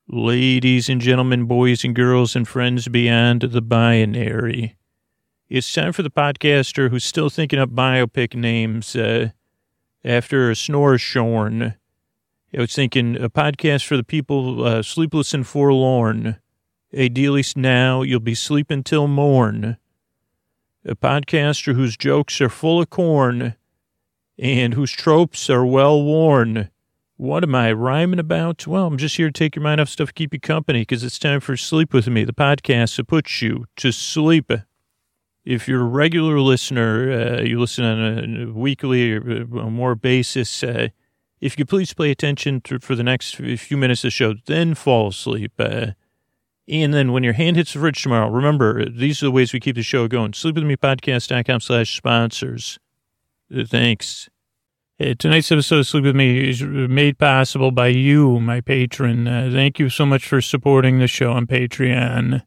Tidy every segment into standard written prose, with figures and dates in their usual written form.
Ladies and gentlemen, boys and girls, and friends beyond the binary, it's time for the podcaster who's still thinking up biopic names after a snore shorn. I was thinking a podcast for the people sleepless and forlorn. Ideally now, you'll be sleeping till morn. A podcaster whose jokes are full of corn and whose tropes are well worn. What am I rhyming about? Well, I'm just here to take your mind off stuff, keep you company, because it's time for Sleep With Me, the podcast that puts you to sleep. If you're a regular listener, you listen on a weekly or more basis, if you could please pay attention for the next few minutes of the show, then fall asleep. And then when your hand hits the fridge tomorrow, remember, these are the ways we keep the show going. sleepwithmepodcast.com/sponsors. Thanks. Tonight's episode of Sleep With Me is made possible by you, my patron. Thank you so much for supporting the show on Patreon.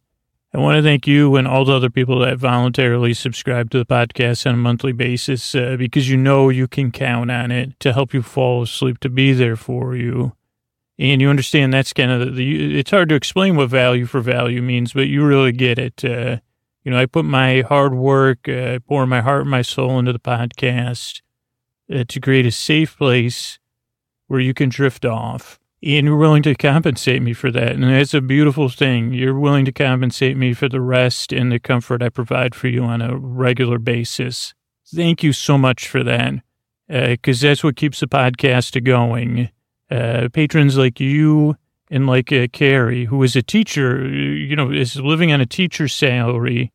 I want to thank you and all the other people that voluntarily subscribe to the podcast on a monthly basis because you know you can count on it to help you fall asleep, to be there for you. And you understand that's kind of it's hard to explain what value for value means, but you really get it. I put my hard work, I pour my heart and my soul into the podcast to create a safe place where you can drift off. And you're willing to compensate me for that. And that's a beautiful thing. You're willing to compensate me for the rest and the comfort I provide for you on a regular basis. Thank you so much for that, because that's what keeps the podcast going. Patrons like you and like Carrie, who is a teacher, is living on a teacher's salary,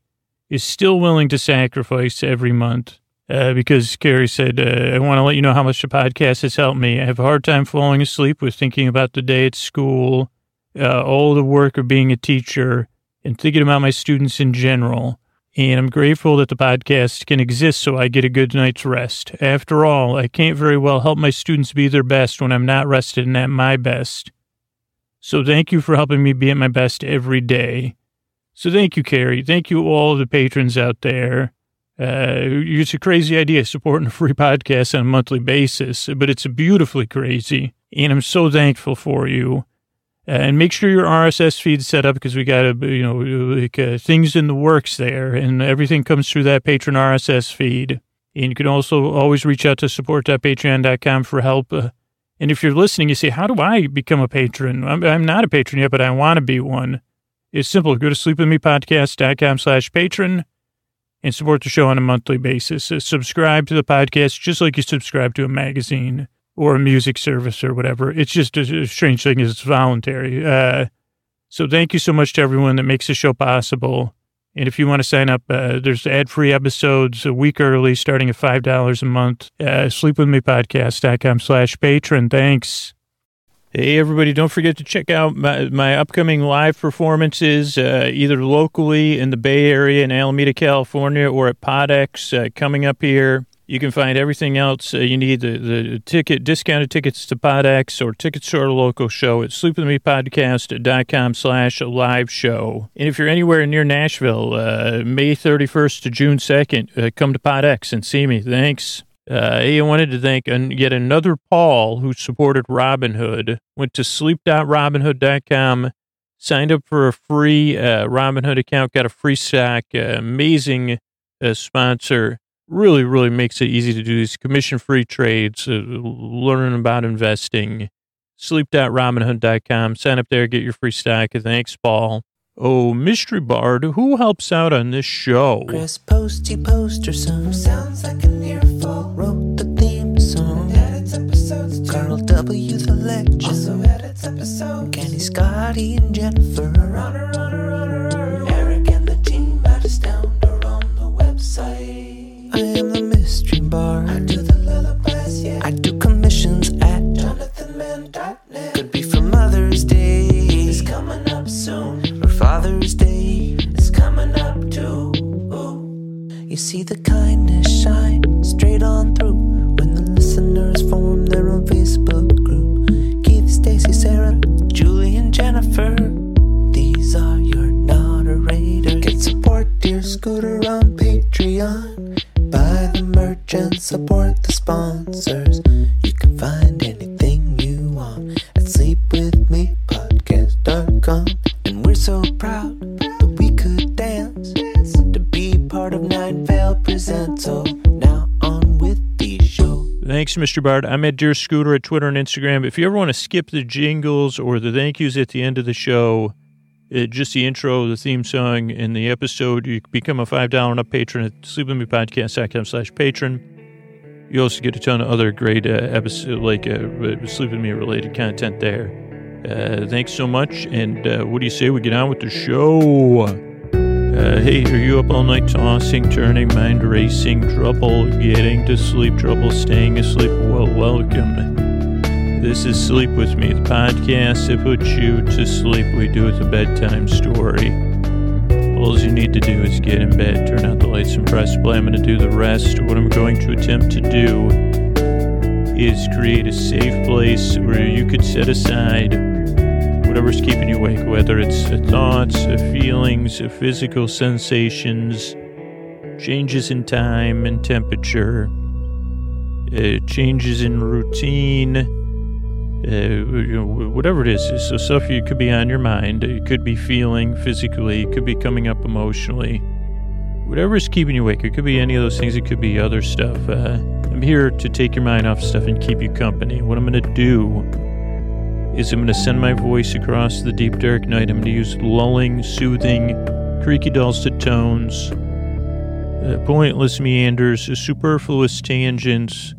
is still willing to sacrifice every month. Because Carrie said, I want to let you know how much the podcast has helped me. I have a hard time falling asleep with thinking about the day at school, all the work of being a teacher, and thinking about my students in general. And I'm grateful that the podcast can exist so I get a good night's rest. After all, I can't very well help my students be their best when I'm not rested and at my best. So thank you for helping me be at my best every day. So thank you, Carrie. Thank you all the patrons out there. It's a crazy idea supporting a free podcast on a monthly basis, but it's beautifully crazy, and I'm so thankful for you. And make sure your RSS feed's set up because we got things in the works there, and everything comes through that patron RSS feed. And you can also always reach out to support.patreon.com for help. And if you're listening, you say, how do I become a patron? I'm not a patron yet, but I want to be one. It's simple. Go to sleepwithmepodcast.com/patron. And support the show on a monthly basis. Subscribe to the podcast just like you subscribe to a magazine or a music service or whatever. It's just a strange thing is it's voluntary. So thank you so much to everyone that makes the show possible. And if you want to sign up, there's ad-free episodes a week early starting at $5 a month. Sleepwithmepodcast.com/patron. Thanks. Hey, everybody, don't forget to check out my upcoming live performances, either locally in the Bay Area in Alameda, California, or at PodX coming up here. You can find everything else you need, the discounted tickets to PodX or tickets to our local show at sleepwithmepodcast.com/live show. And if you're anywhere near Nashville, May 31st to June 2nd, come to PodX and see me. Thanks. I wanted to thank yet another Paul who supported Robinhood. Went to sleep.robinhood.com, signed up for a free Robinhood account, got a free stock. Amazing sponsor. Really, really makes it easy to do these commission-free trades, learning about investing. Sleep.robinhood.com. Sign up there, get your free stock. Thanks, Paul. Oh, Mystery Bard, who helps out on this show? Chris Posty Poster Song sounds like an earful. Wrote the theme song. Edits episodes too. Carl W. the Legend also edits episodes. Kenny, Scotty, and Jennifer. Runner. Eric and the team at Astound are on the website. I am the Mystery Bard. I do the lullabies, yeah. I do commissions at jonathanmann.net. Could be for Mother's Day. It's coming up soon. Father's Day is coming up too. You see the kindness shine straight on through when the listeners form their own Facebook group. Keith, Stacy, Sarah, Julie, and Jennifer. These are your moderators. Get support, dear Scooter, on Patreon. Buy the merch and support the sponsors. You can find anything you want at sleepwithmepodcast.com. Thanks, Mr. Bard. I'm at Dear Scooter at Twitter and Instagram. If you ever want to skip the jingles or the thank yous at the end of the show, just the intro, the theme song, and the episode, you can become a $5 and up patron at sleepwithmepodcast.com/patron. You also get a ton of other great episodes, like Sleep With Me related content there. Thanks so much, and what do you say we get on with the show? Hey, are you up all night tossing, turning, mind racing, trouble getting to sleep, trouble staying asleep? Well, welcome. This is Sleep With Me, the podcast that puts you to sleep. We do it a bedtime story. All you need to do is get in bed, turn out the lights, and press play. I'm going to do the rest. What I'm going to attempt to do is create a safe place where you could set aside whatever's keeping you awake, whether it's thoughts, feelings, physical sensations, changes in time and temperature, changes in routine, whatever it is. So stuff you could be on your mind, it could be feeling physically, it could be coming up emotionally, whatever is keeping you awake. It could be any of those things, it could be other stuff. I'm here to take your mind off stuff and keep you company. What I'm going to do is I'm going to send my voice across the deep dark night. I'm going to use lulling, soothing, creaky dulcet tones, pointless meanders, superfluous tangents.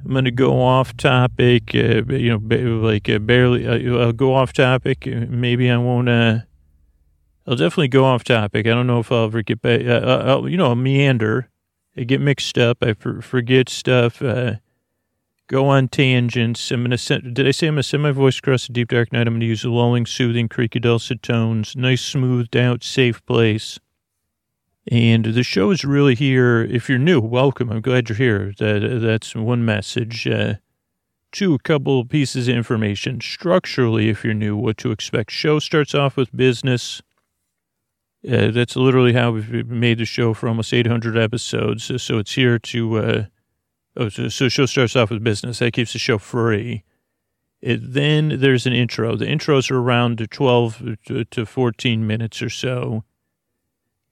I'm going to go off topic, barely. I'll go off topic. Maybe I won't. I'll definitely go off topic. I don't know if I'll ever get back. I'll meander. I get mixed up. I forget stuff. Go on tangents. I'm going to send. Did I say I'm going to send my voice across the deep dark night? I'm going to use lulling, soothing, creaky dulcet tones. Nice, smoothed out, safe place. And the show is really here. If you're new, welcome. I'm glad you're here. That's one message. Two, a couple pieces of information. Structurally, if you're new, what to expect. Show starts off with business. That's literally how we've made the show for almost 800 episodes. So it's here to... So show starts off with business. That keeps the show free. Then there's an intro. The intros are around 12 to 14 minutes or so.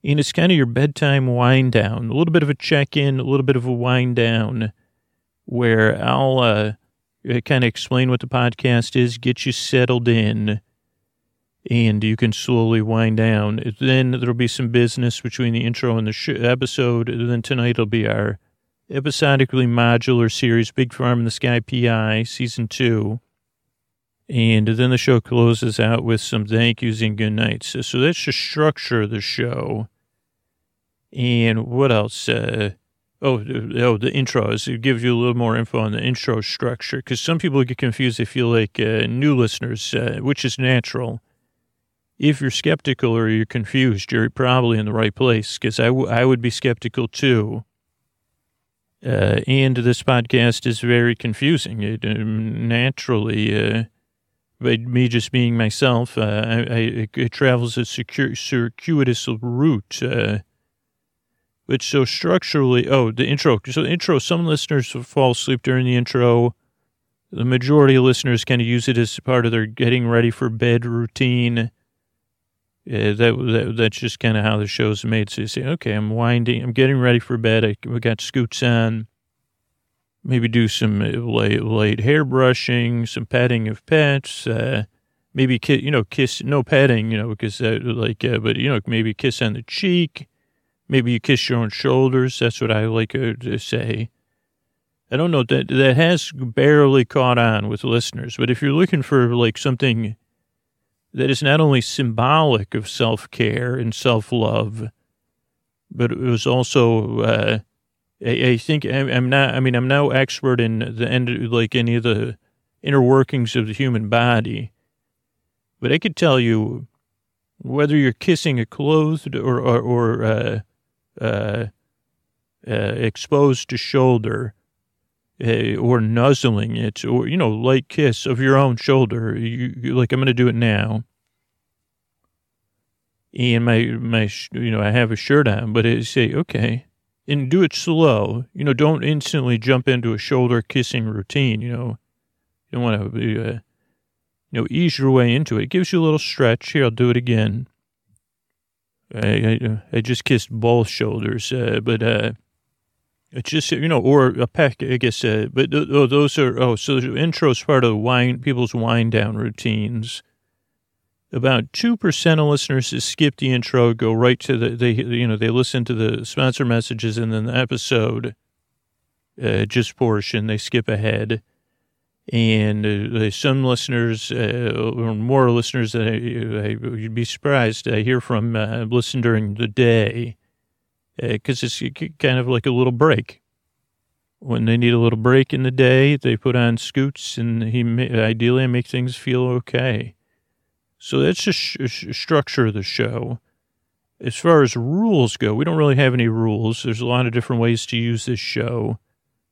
And it's kind of your bedtime wind down, a little bit of a check-in, a little bit of a wind down, where I'll kind of explain what the podcast is, get you settled in, and you can slowly wind down. Then there'll be some business between the intro and the episode. And then tonight will be our episodically modular series, Big Farm in the Sky PI, Season 2. And then the show closes out with some thank yous and good nights. So that's the structure of the show. And what else? The intros. It gives you a little more info on the intro structure, because some people get confused. They feel like new listeners, which is natural. If you're skeptical or you're confused, you're probably in the right place, because I would be skeptical too. And this podcast is very confusing. Naturally, by me just being myself, it travels a circuitous route. But so structurally, the intro. So the intro, some listeners fall asleep during the intro. The majority of listeners kind of use it as part of their getting ready for bed routine. That's just kind of how the show's made. So you say, okay, I'm getting ready for bed. We got scoots on. Maybe do some light hair brushing, some petting of pets. Maybe kiss, no petting, because maybe kiss on the cheek. Maybe you kiss your own shoulders. That's what I like to say. I don't know, that has barely caught on with listeners. But if you're looking for like something that is not only symbolic of self-care and self-love, but it was also, I think I'm no expert in any of the inner workings of the human body, but I could tell you whether you're kissing a clothed or exposed to shoulder, or nuzzling it, or, light kiss of your own shoulder. I'm going to do it now. And my I have a shirt on, but I say, okay, and do it slow. Don't instantly jump into a shoulder kissing routine. You don't want to, ease your way into it. It gives you a little stretch. Here, I'll do it again. I just kissed both shoulders, but It's just, or a peck, I guess, but those are, so the intro is part of people's wind down routines. About 2% of listeners skip the intro, go right to they listen to the sponsor messages and then the episode, just portion, they skip ahead. And some listeners, or more listeners that you'd be surprised, I hear from, listen during the day, because it's kind of like a little break. When they need a little break in the day, they put on Scoots, and ideally make things feel okay. So that's just structure of the show. As far as rules go, we don't really have any rules. There's a lot of different ways to use this show.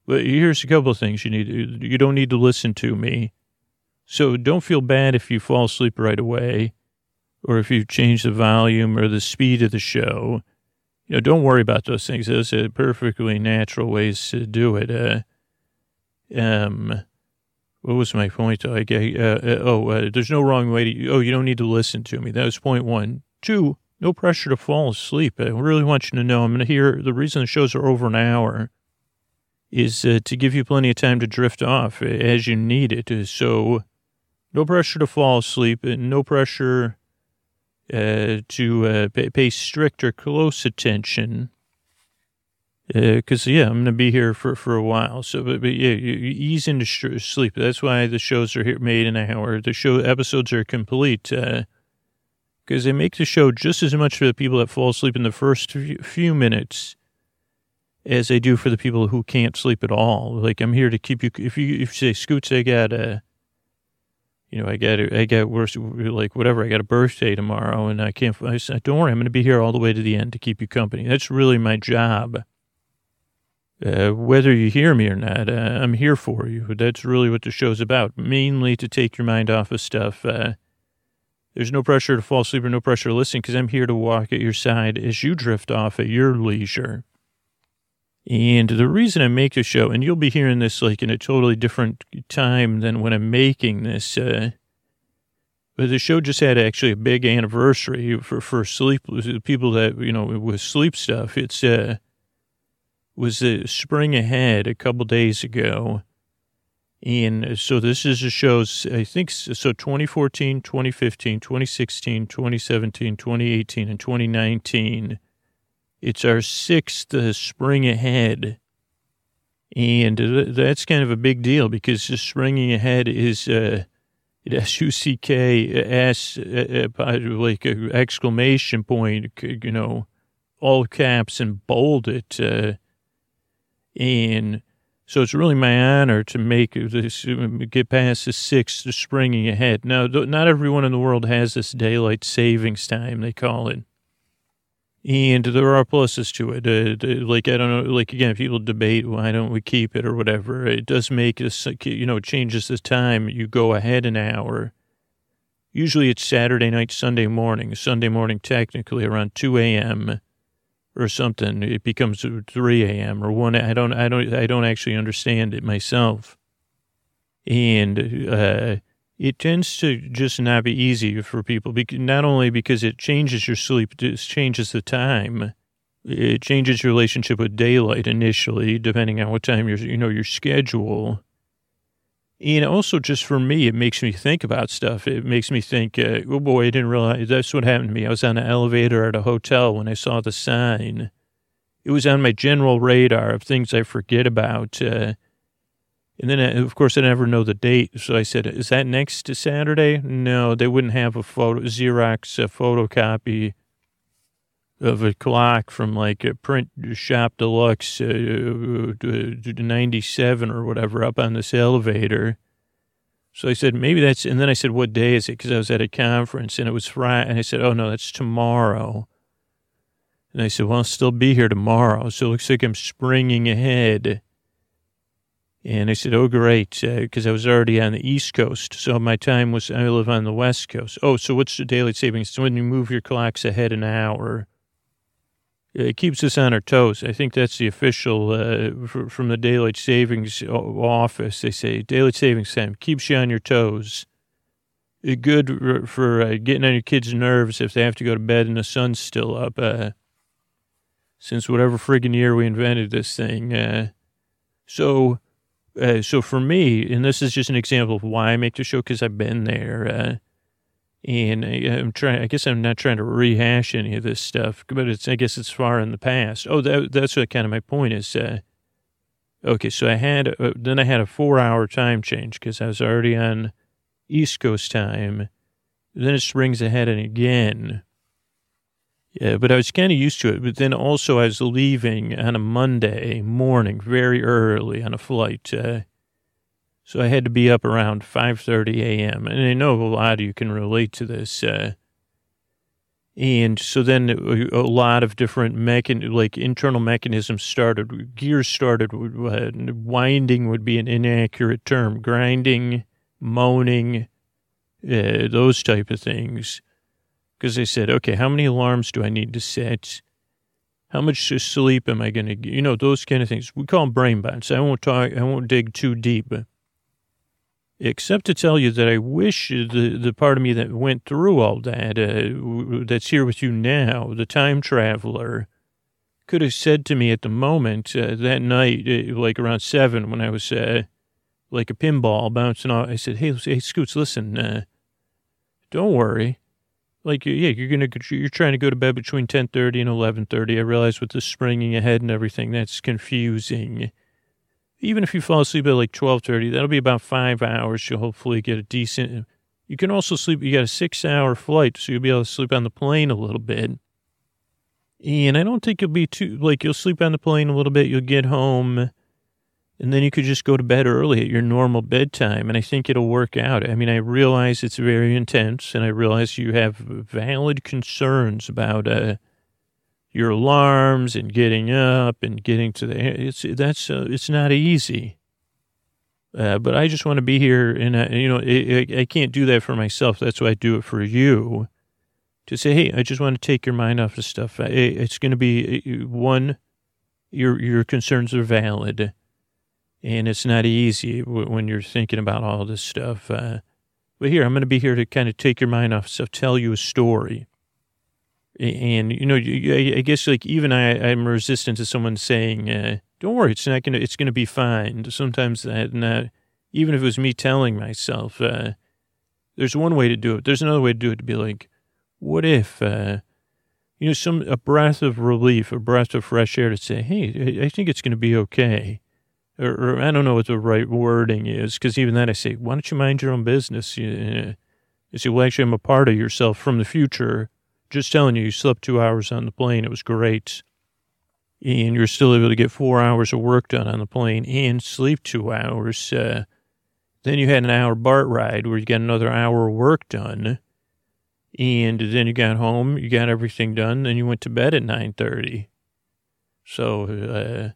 But here's a couple of things you don't need to listen to me. So don't feel bad if you fall asleep right away, or if you change the volume or the speed of the show. Don't worry about those things. Those are perfectly natural ways to do it. What was my point? There's no wrong way to, you don't need to listen to me. That was point one. Two, no pressure to fall asleep. I really want you to know, I'm going to hear, the reason the shows are over an hour is to give you plenty of time to drift off as you need it. So no pressure to fall asleep, and no pressure to pay strict or close attention. Because, I'm going to be here for a while. So, but you ease into sleep. That's why the shows are made in an hour. The show episodes are complete. Because they make the show just as much for the people that fall asleep in the first few minutes as they do for the people who can't sleep at all. Like, I'm here to keep you, if you say, Scoots, I got whatever, I got a birthday tomorrow, and I said, don't worry, I'm going to be here all the way to the end to keep you company. That's really my job. Whether you hear me or not, I'm here for you. That's really what the show's about, mainly to take your mind off of stuff. There's no pressure to fall asleep or no pressure to listen, because I'm here to walk at your side as you drift off at your leisure. And the reason I make the show, and you'll be hearing this like in a totally different time than when I'm making this, but the show just had actually a big anniversary for sleep, people that, with sleep stuff. It's, was the spring ahead a couple days ago. And so this is the show's, I think, so 2014, 2015, 2016, 2017, 2018, and 2019. It's our sixth spring ahead. And that's kind of a big deal, because the springing ahead is S-U-C-K-S, like exclamation point, all caps and bold it. And so it's really my honor to make this, get past the sixth springing ahead. Now, not everyone in the world has this daylight savings time, they call it. And there are pluses to it. Like, I don't know, like, again, people debate, why don't we keep it or whatever. It does make this, it changes the time. You go ahead an hour. Usually it's Saturday night, Sunday morning. Sunday morning, technically, around 2 a.m. or something. It becomes 3 a.m. or 1. I don't actually understand it myself. And, it tends to just not be easy for people, not only because it changes your sleep, it changes the time. It changes your relationship with daylight initially, depending on what time your schedule. And also, just for me, it makes me think about stuff. It makes me think, oh boy, I didn't realize that's what happened to me. I was on an elevator at a hotel when I saw the sign. It was on my general radar of things I forget about. And then, of course, I never know the date. So I said, is that next to Saturday? No, they wouldn't have a Xerox photocopy of a clock from like a Print Shop Deluxe 97 or whatever up on this elevator. So I said, maybe that's, and then I said, what day is it? Because I was at a conference and it was Friday. And I said, oh, no, that's tomorrow. And I said, well, I'll still be here tomorrow. So it looks like I'm springing ahead. And I said, oh, great, because I was already on the East Coast. So my time was, I live on the West Coast. Oh, so what's the daylight savings? So when you move your clocks ahead an hour, it keeps us on our toes. I think that's the official, from the daylight savings office. They say daylight savings time keeps you on your toes. Good for getting on your kids' nerves if they have to go to bed and the sun's still up. since whatever friggin' year we invented this thing. So for me, and this is just an example of why I make the show, because I've been there, and I guess I'm not trying to rehash any of this stuff, but I guess it's far in the past. Oh, that's what kind of my point is. Okay, so then I had a 4-hour time change because I was already on East Coast time. Then it springs ahead and again. Yeah, but I was kind of used to it. But then also I was leaving on a Monday morning very early on a flight. So I had to be up around 5:30 a.m. And I know a lot of you can relate to this. And so then a lot of different internal mechanisms started. Gears started. Winding would be an inaccurate term. Grinding, moaning, those type of things. Because they said, okay, how many alarms do I need to set? How much sleep am I going to get? Those kind of things. We call them brain bots. I won't dig too deep. Except to tell you that I wish the part of me that went through all that, that's here with you now, the time traveler, could have said to me at the moment that night, like around 7, when I was like a pinball bouncing off, I said, hey, Scoots, listen, don't worry. Like, yeah, you're trying to go to bed between 10:30 and 11:30. I realize with the springing ahead and everything, that's confusing. Even if you fall asleep at like 12:30, that'll be about 5 hours. You'll hopefully get a decent. You can also sleep. You got a 6-hour flight, so you'll be able to sleep on the plane a little bit. And I don't think you'll be you'll sleep on the plane a little bit. You'll get home, and then you could just go to bed early at your normal bedtime. And I think it'll work out. I mean, I realize it's very intense, and I realize you have valid concerns about your alarms and getting up and getting to it's not easy. But I just want to be here, and I can't do that for myself. That's why I do it for you, to say, hey, I just want to take your mind off of stuff. It's going to be one, your concerns are valid, and it's not easy when you're thinking about all this stuff. But here, I'm going to be here to kind of take your mind off stuff, tell you a story. And, I guess like even I'm resistant to someone saying, don't worry, it's going to be fine. Sometimes even if it was me telling myself, there's one way to do it. There's another way to do it, to be like, what if, a breath of relief, a breath of fresh air to say, hey, I think it's going to be okay. Or I don't know what the right wording is, because even that I say, why don't you mind your own business? You say, well, actually, I'm a part of yourself from the future. Just telling you slept 2 hours on the plane. It was great. And you're still able to get 4 hours of work done on the plane and sleep 2 hours. Then you had an hour BART ride where you got another hour of work done. And then you got home, you got everything done. Then you went to bed at 9:30. So,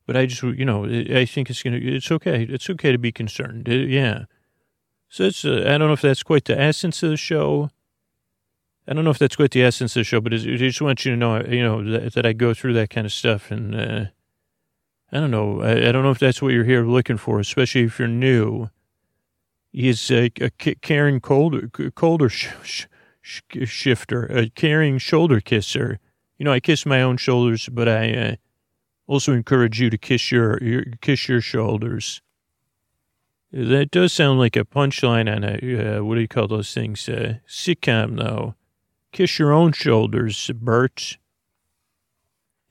but I just, I think it's okay. It's okay to be concerned. Yeah. So I don't know if that's quite the essence of the show. I don't know if that's quite the essence of the show, but I just want you to know, that I go through that kind of stuff. And I don't know. I don't know if that's what you're here looking for, especially if you're new. He's a caring shifter, a caring shoulder kisser. I kiss my own shoulders, but I also encourage you to kiss your shoulders. That does sound like a punchline on a, what do you call those things? Sitcom, though. Kiss your own shoulders, Bert.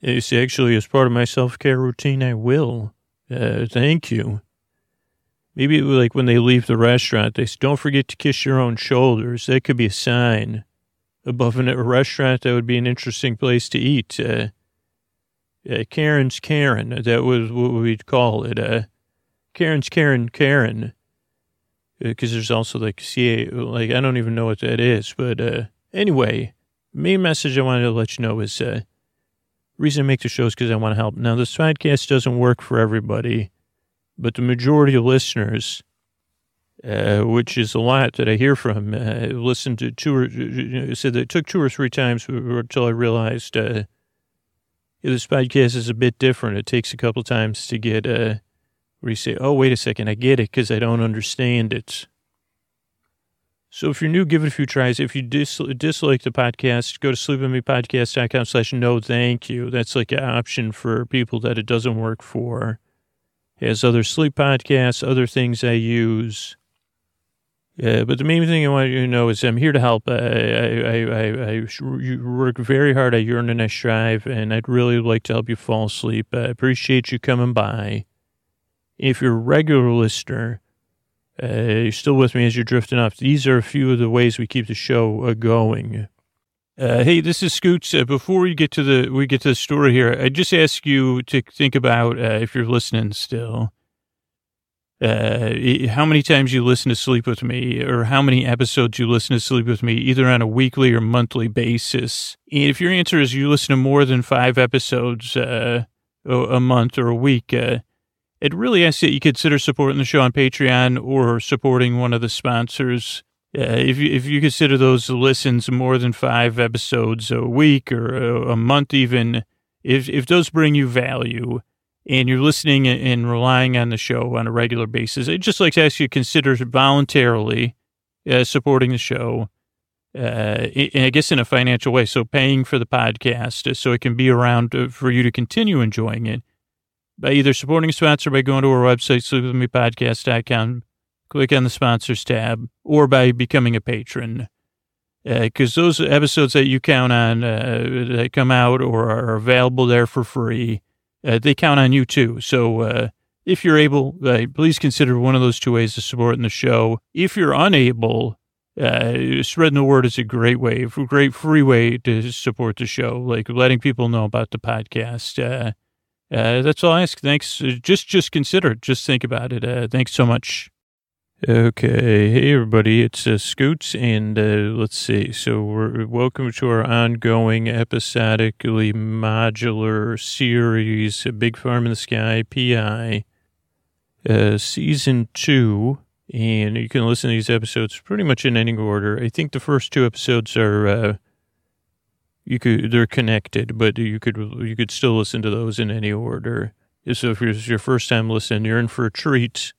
It's actually, as part of my self-care routine, I will. Thank you. Maybe like when they leave the restaurant, they say, don't forget to kiss your own shoulders. That could be a sign. Above a restaurant, that would be an interesting place to eat. Karen's Karen. That was what we'd call it. Karen's Karen. Because there's also like I don't even know what that is, but anyway, main message I wanted to let you know is, reason I make the show is because I want to help. Now, this podcast doesn't work for everybody, but the majority of listeners, which is a lot that I hear from, listened to said that it took 2 or 3 times until I realized this podcast is a bit different. It takes a couple times to get, where you say, oh, wait a second, I get it because I don't understand it. So if you're new, give it a few tries. If you dislike the podcast, go to sleepwithmepodcast.com/no thank you. That's like an option for people that it doesn't work for. It has other sleep podcasts, other things I use. But the main thing I want you to know is I'm here to help. I work very hard. I yearn and I strive, and I'd really like to help you fall asleep. I appreciate you coming by. If you're a regular listener, you're still with me as you're drifting off. These are a few of the ways we keep the show going. Hey, this is Scoots. Before we get to the story here, I just ask you to think about, if you're listening still, how many times you listen to Sleep With Me, or how many episodes you listen to Sleep With Me, either on a weekly or monthly basis. And if your answer is you listen to more than 5 episodes a month or a week, it really asks that you consider supporting the show on Patreon or supporting one of the sponsors. If you consider those listens more than 5 episodes a week or a month even, if those bring you value and you're listening and relying on the show on a regular basis, I'd just like to ask you to consider voluntarily supporting the show, I guess in a financial way. So paying for the podcast so it can be around for you to continue enjoying it, by either supporting a sponsor by going to our website, sleepwithmepodcast.com, click on the sponsors tab, or by becoming a patron. Because those episodes that you count on that come out or are available there for free, they count on you too. So if you're able, please consider one of those 2 ways of supporting the show. If you're unable, spreading the word is a great free way to support the show, like letting people know about the podcast. That's all I ask. Thanks. Just consider it. Just think about it. Thanks so much. Okay. Hey, everybody. It's Scoots, and let's see. So welcome to our ongoing episodically modular series, Big Farm in the Sky, PI, Season 2. And you can listen to these episodes pretty much in any order. I think the first 2 episodes are... they're connected, but you could still listen to those in any order. So if it's your first time listening, you're in for a treat,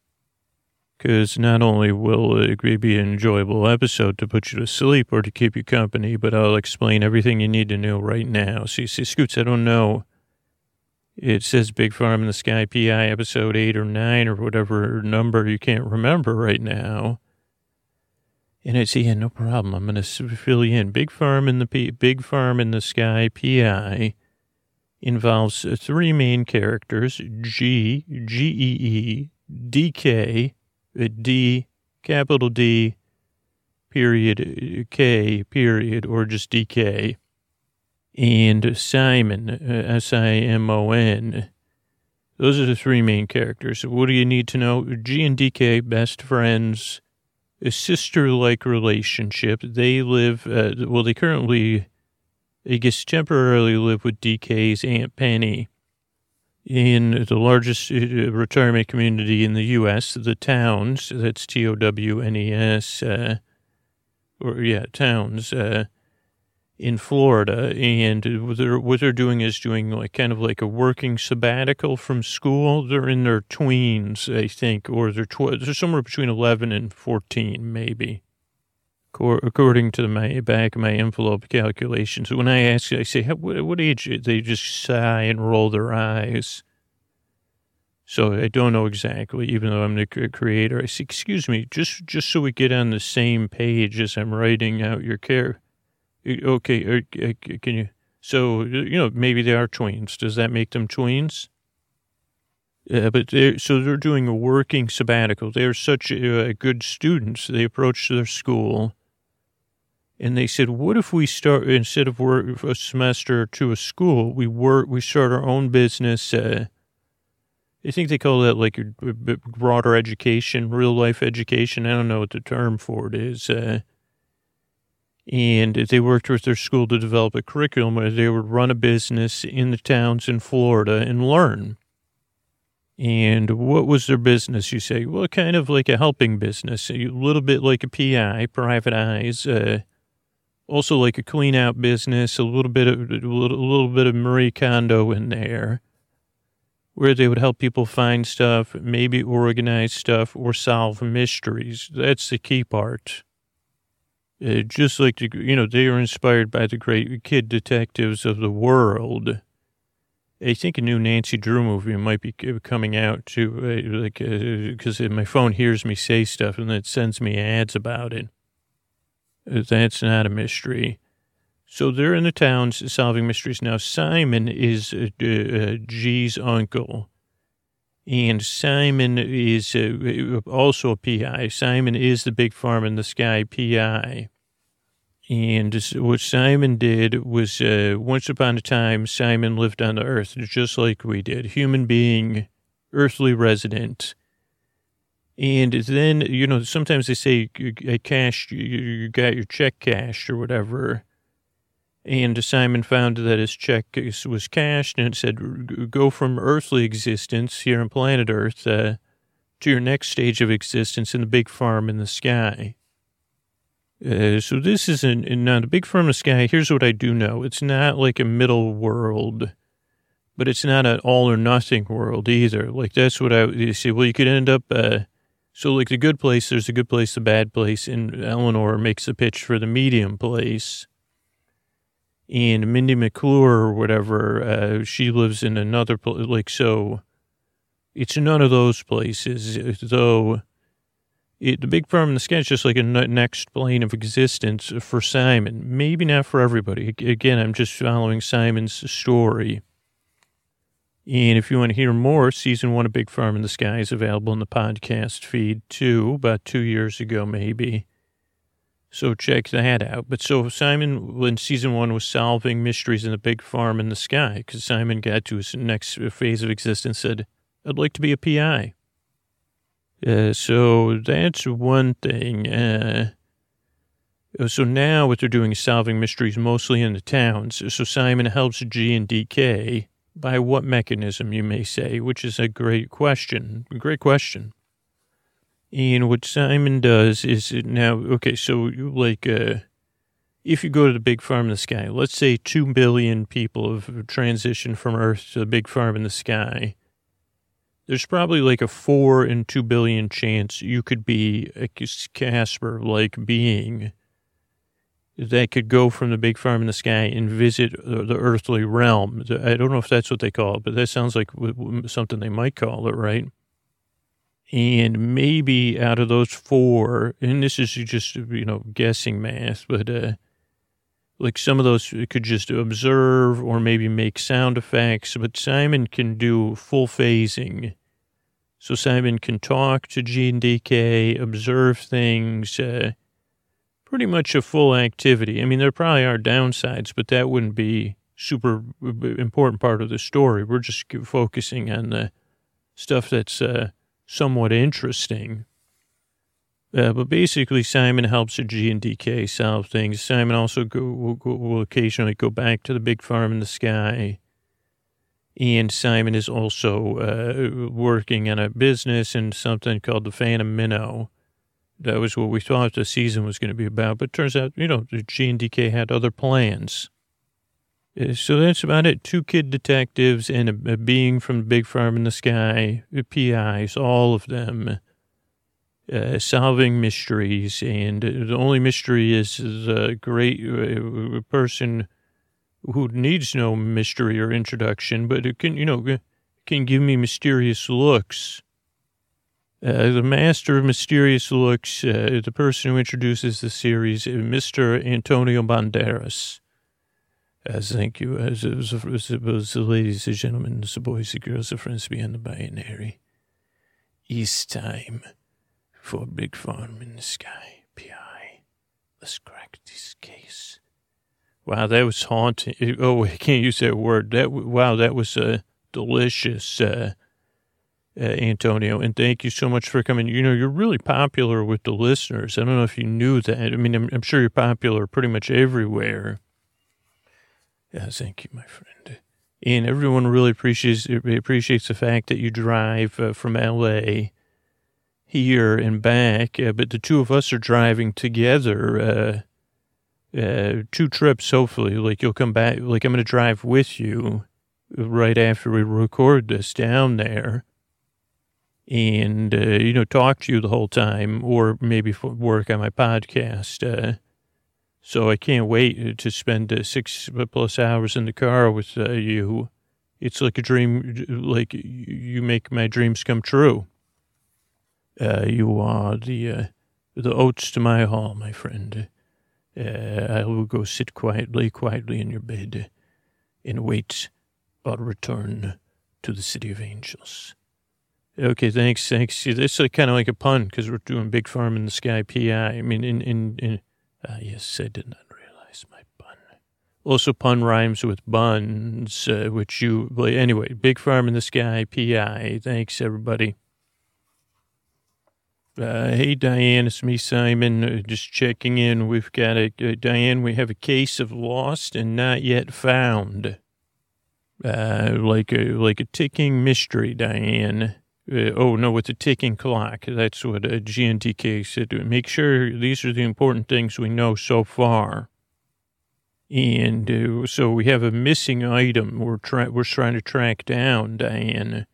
because not only will it be an enjoyable episode to put you to sleep or to keep you company, but I'll explain everything you need to know right now. So you say, Scoots, I don't know. It says Big Farm in the Sky PI episode 8 or 9 or whatever number you can't remember right now. And I say, yeah, no problem. I'm going to fill you in. Big Farm in the Sky PI involves 3 main characters: G, G-E-E, D-K, D, capital D, period, K, period, or just D-K, and Simon, S-I-M-O-N. Those are the 3 main characters. What do you need to know? G and D-K, best friends, a sister-like relationship. They live, they currently, I guess, temporarily live with DK's Aunt Penny in the largest retirement community in the U.S., the Towns. That's Townes, Towns, in Florida. And what they're doing is doing like kind of like a working sabbatical from school. They're in their tweens, I think, or they're somewhere between 11 and 14, maybe, according to my back of my envelope calculations. When I ask, I say, what age? They just sigh and roll their eyes. So I don't know exactly, even though I'm the creator. I say, excuse me, just so we get on the same page as I'm writing out your care. Okay, can you, so, maybe they are tweens. Does that make them tweens? But they're doing a working sabbatical. They're such good students. They approached their school and they said, what if we start, instead of work a semester to a school, we start our own business. I think they call that like a broader education, real life education. I don't know what the term for it is. And they worked with their school to develop a curriculum where they would run a business in the towns in Florida and learn. And what was their business, you say? Well, kind of like a helping business, a little bit like a PI, private eyes, also like a clean out business, a little bit of Marie Kondo in there, where they would help people find stuff, maybe organize stuff, or solve mysteries. That's the key part. Just like, they are inspired by the great kid detectives of the world. I think a new Nancy Drew movie might be coming out too, because my phone hears me say stuff and then it sends me ads about it. That's not a mystery. So they're in the towns solving mysteries. Now, Simon is G's uncle. And Simon is also a PI. Simon is the big farm in the sky PI. And what Simon did was, once upon a time, Simon lived on the earth, just like we did. Human being, earthly resident. And then, sometimes they say, I cashed, you got your check cashed or whatever. And Simon found that his check was cashed, and it said, go from earthly existence here on planet Earth to your next stage of existence in the big farm in the sky. So this isn't, now the big farm in the sky, here's what I do know. It's not like a middle world, but it's not an all or nothing world either. Like that's what you say, well, you could end up, so like the good place, there's a good place, a bad place, and Eleanor makes a pitch for the medium place. And Mindy McClure or whatever, she lives in another place, so it's none of those places, though the big farm in the sky is just like a next plane of existence for Simon. Maybe not for everybody. Again, I'm just following Simon's story. And if you want to hear more, season 1 of Big Farm in the Sky is available in the podcast feed too, about 2 years ago maybe. So check that out. But so Simon, when season 1 was solving mysteries in the big farm in the sky, because Simon got to his next phase of existence, said, I'd like to be a PI. So that's one thing. So now what they're doing is solving mysteries mostly in the towns. So Simon helps G and DK by what mechanism, you may say, which is a great question. Great question. And what Simon does is now, okay, so if you go to the big farm in the sky, let's say 2 billion people have transitioned from Earth to the big farm in the sky. There's probably like a 4 in 2 billion chance you could be a Casper-like being that could go from the big farm in the sky and visit the earthly realm. I don't know if that's what they call it, but that sounds like something they might call it, right? And maybe out of those 4, and this is just, guessing math, but like some of those could just observe or maybe make sound effects, but Simon can do full phasing. So Simon can talk to G and DK, observe things, pretty much a full activity. I mean, there probably are downsides, but that wouldn't be super important part of the story. We're just focusing on the stuff that's somewhat interesting. But basically, Simon helps G and DK solve things. Simon also will occasionally go back to the big farm in the sky. And Simon is also working on a business and something called the Phantom Minnow. That was what we thought the season was going to be about. But it turns out, G and DK had other plans. So that's about it. 2 kid detectives and a being from the big farm in the sky, PIs, all of them, solving mysteries. And the only mystery is a great person who needs no mystery or introduction, but it can give me mysterious looks. The master of mysterious looks, the person who introduces the series, Mr. Antonio Banderas. Thank you. As the ladies and gentlemen, the boys and girls, the friends beyond the binary. It's time for Big Farm in the Sky, PI. Let's crack this case. Wow, that was haunting. Oh, I can't use that word. That was delicious, Antonio. And thank you so much for coming. You're really popular with the listeners. I don't know if you knew that. I mean, I'm sure you're popular pretty much everywhere. Yeah, thank you, my friend. And everyone really appreciates the fact that you drive from L.A. here and back. But the 2 of us are driving together 2 trips, hopefully. Like, you'll come back. Like, I'm going to drive with you right after we record this down there. And, talk to you the whole time, or maybe work on my podcast. So I can't wait to spend 6+ hours in the car with you. It's like a dream, like you make my dreams come true. You are the oats to my hall, my friend. I will go sit quietly in your bed and wait our return to the city of angels. Okay, thanks. See, this is kind of like a pun because we're doing Big Farm in the Sky PI. I mean, yes, I did not realize my pun. Also, pun rhymes with buns, which you, anyway, Big Farm in the Sky PI. Thanks, everybody. Hey, Diane, it's me, Simon, just checking in. We've got Diane, we have a case of lost and not yet found. Like a ticking mystery, Diane. With the ticking clock. That's what GNTK said. Make sure these are the important things we know so far. And so we have a missing item we're trying to track down, Diane.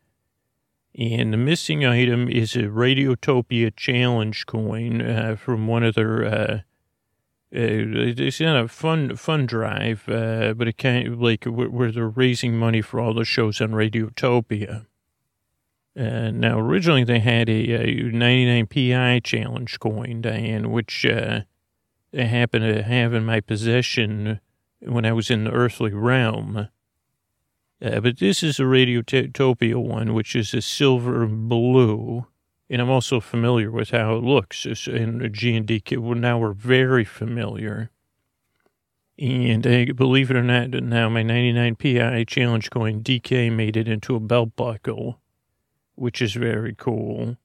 And the missing item is a Radiotopia challenge coin from one of their. It's not a fun drive, but it can't where they're raising money for all the shows on Radiotopia. Now, originally they had a 99 PI challenge coin, Diane, which I happened to have in my possession when I was in the earthly realm. But this is a Radiotopia one, which is a silver and blue, and I'm also familiar with how it looks. In G&D, now we're very familiar. And believe it or not, now my 99 PI challenge coin, DK, made it into a belt buckle, which is very cool.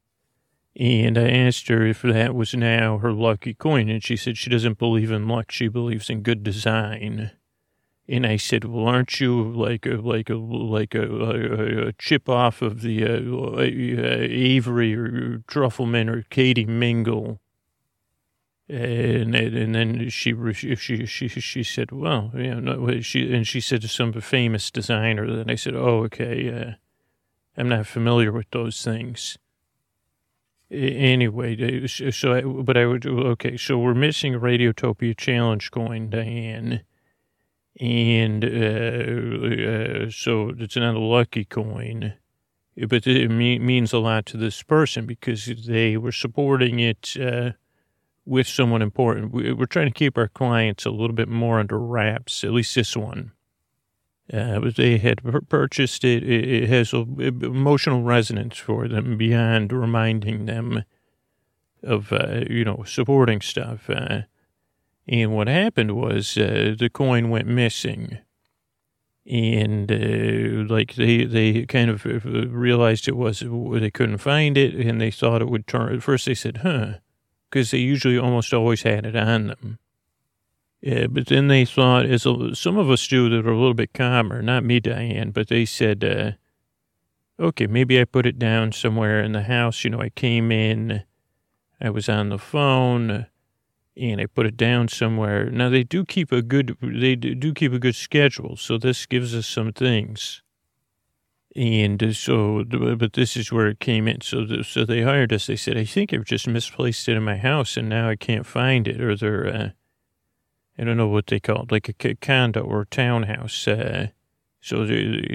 And I asked her if that was now her lucky coin, and she said she doesn't believe in luck, she believes in good design. And I said, well, aren't you like a chip off of the Avery or Truffleman or Katie Mingle? And then she said, well, yeah, no, she said to some famous designer. And I said, oh, okay, I'm not familiar with those things. Anyway, so we're missing a Radiotopia challenge coin, Diane. And so it's not a lucky coin, but it means a lot to this person because they were supporting it with someone important. We're trying to keep our clients a little bit more under wraps, at least this one. But they had purchased it. It has emotional resonance for them beyond reminding them of, supporting stuff. And what happened was the coin went missing. And they kind of realized they couldn't find it, and they thought it would turn. At first they said, because they usually almost always had it on them. But then they thought, as some of us do that are a little bit calmer, not me, Diane, but they said, okay, maybe I put it down somewhere in the house. I came in, I was on the phone, and I put it down somewhere. Now they do keep a good schedule, so this gives us some things. And but this is where it came in. So they hired us. They said, I think I've just misplaced it in my house, and now I can't find it. Or they're, I don't know what they call it, like a condo or a townhouse. So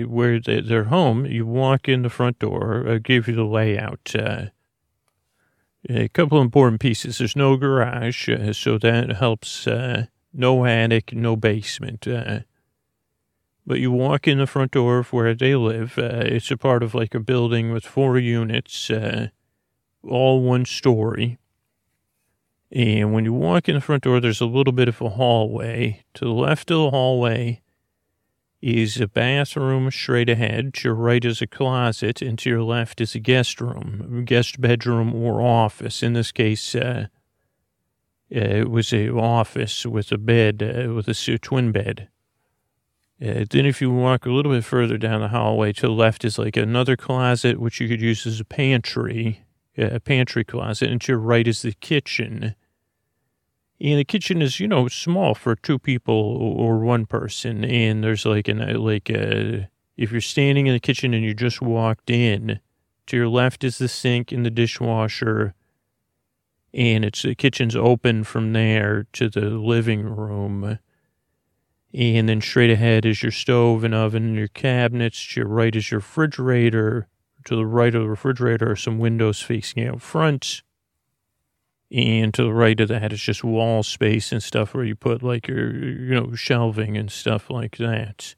where they're home, you walk in the front door. I'll give you the layout. A couple important pieces. There's no garage, so that helps. No attic, no basement. But you walk in the front door of where they live. It's a part of like a building with 4 units, all 1 story. And when you walk in the front door, there's a little bit of a hallway. To the left of the hallway is a bathroom straight ahead. To your right is a closet, and to your left is a guest bedroom or office. In this case, it was an office with a bed, with a twin bed. Then if you walk a little bit further down the hallway, to the left is like another closet, which you could use as a pantry closet, and to your right is the kitchen. And the kitchen is, small for 2 people or 1 person. And there's if you're standing in the kitchen and you just walked in, to your left is the sink and the dishwasher. and the kitchen's open from there to the living room. And then straight ahead is your stove and oven and your cabinets. To your right is your refrigerator. To the right of the refrigerator are some windows facing out front. And to the right of that is just wall space and stuff where you put like your, shelving and stuff like that.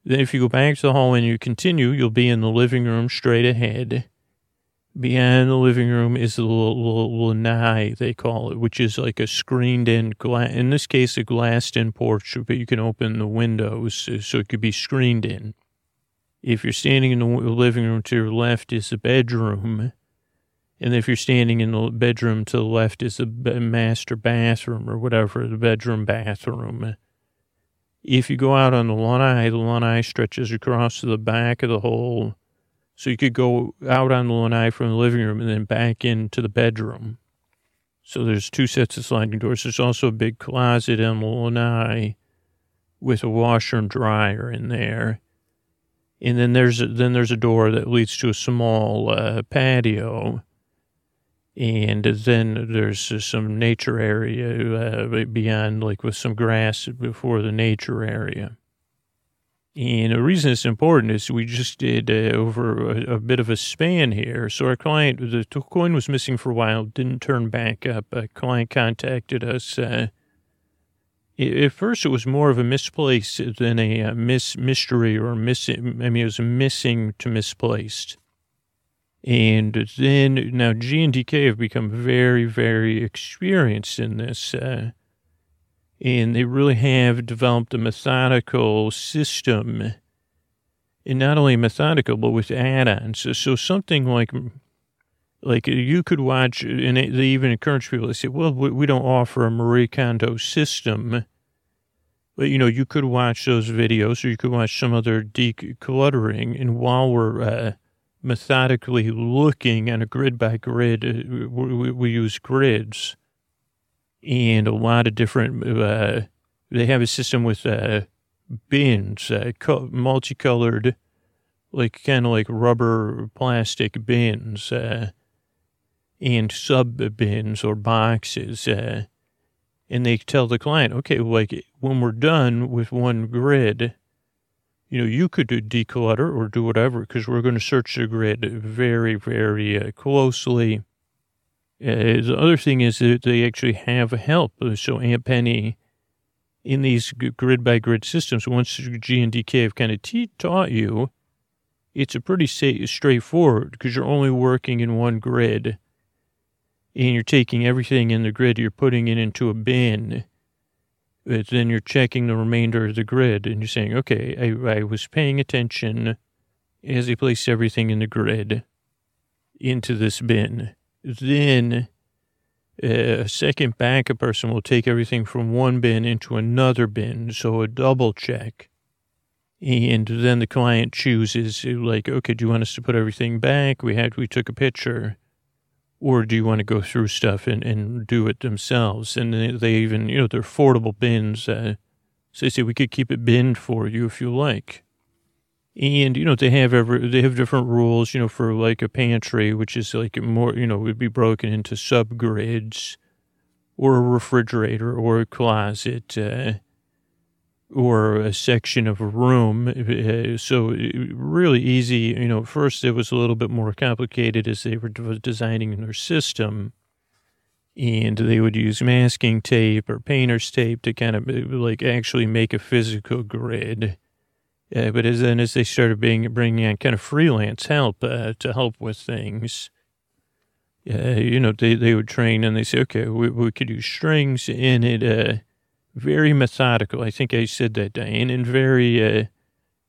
Then if you go back to the hall and you continue, you'll be in the living room straight ahead. Beyond the living room is the lanai, they call it, which is like a screened-in, in this case, a glassed-in porch, but you can open the windows so it could be screened in. If you're standing in the living room, to your left is the bedroom, and if you're standing in the bedroom, to the left is the master bathroom, or whatever, the bedroom bathroom. If you go out on the lanai stretches across to the back of the whole. So you could go out on the lanai from the living room and then back into the bedroom. So there's 2 sets of sliding doors. There's also a big closet on the lanai with a washer and dryer in there. And then there's a door that leads to a small patio. And then there's some nature area beyond, like with some grass before the nature area. And the reason it's important is we just did over a bit of a span here. So our client, the coin was missing for a while, didn't turn back up. A client contacted us. At first, it was more of a misplace than a mystery or missing. I mean, it was a missing to misplaced. And then now G&DK have become very, very experienced in this. And they really have developed a methodical system, and not only methodical, but with add-ons. So something like you could watch, and they even encourage people, they say, well, we don't offer a Marie Kondo system, but, you could watch those videos, or you could watch some other decluttering, and while we're methodically looking on a grid by grid, we use grids. And a lot of different, they have a system with bins, multicolored, like kind of like rubber plastic bins, and sub bins or boxes. And they tell the client, okay, like when we're done with one grid, you could declutter or do whatever, because we're going to search the grid very, very closely. The other thing is that they actually have help. So Aunt Penny, in these grid by grid systems, once G&DK have kind of taught you, it's a pretty straightforward, because you're only working in one grid, and you're taking everything in the grid, you're putting it into a bin. But then you're checking the remainder of the grid, and you're saying, okay, I was paying attention as I placed everything in the grid into this bin. Then a second backup person will take everything from one bin into another bin, so a double check. And then the client chooses, like, okay, do you want us to put everything back? We took a picture. Or do you want to go through stuff and do it themselves? And they even, they're affordable bins. So they say, we could keep it binned for you if you like. And, they have different rules, for like a pantry, which is like more, would be broken into subgrids, or a refrigerator, or a closet, or a section of a room. So really easy, first it was a little bit more complicated as they were designing their system. And they would use masking tape or painter's tape to kind of like actually make a physical grid. But as they started bringing on kind of freelance help to help with things, they would train, and they say, okay, we could use strings in it, very methodical. I think I said that, Diane, and very, a